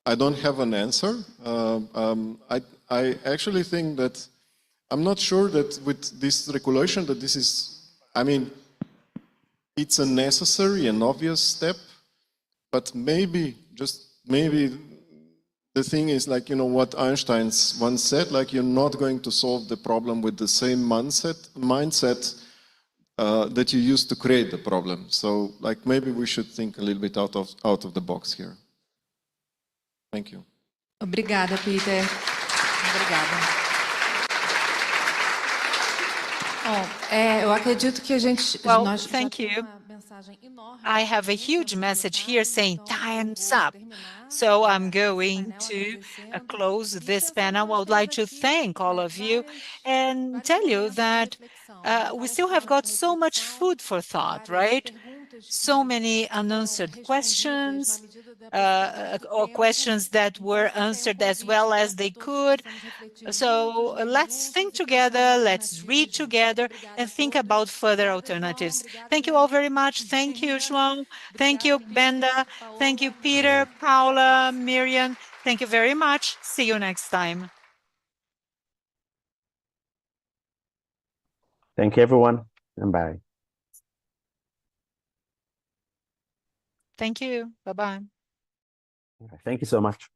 [SPEAKER 6] I don't have an answer. I actually think that I'm not sure that with this regulation that this is, I mean, it's a necessary and obvious step, but maybe, just maybe, the thing is what Einstein once said, you're not going to solve the problem with the same mindset that you used to create the problem. So maybe we should think a little bit out of the box here. Thank you.
[SPEAKER 4] Obrigada, Peter. Obrigada. Eu acredito que
[SPEAKER 2] Well, thank you. I have a huge message here saying time's up. So I'm going to close this panel. I would like to thank all of you and tell you that we still have got so much food for thought, right? So many unanswered questions, or questions that were answered as well as they could. So let's think together, let's read together, and think about further alternatives. Thank you all very much. Thank you, João. Thank you, Benda. Thank you, Peter, Paula, Miriam. Thank you very much. See you next time.
[SPEAKER 5] Thank you, everyone, and bye.
[SPEAKER 2] Thank you. Bye-bye.
[SPEAKER 5] Thank you so much.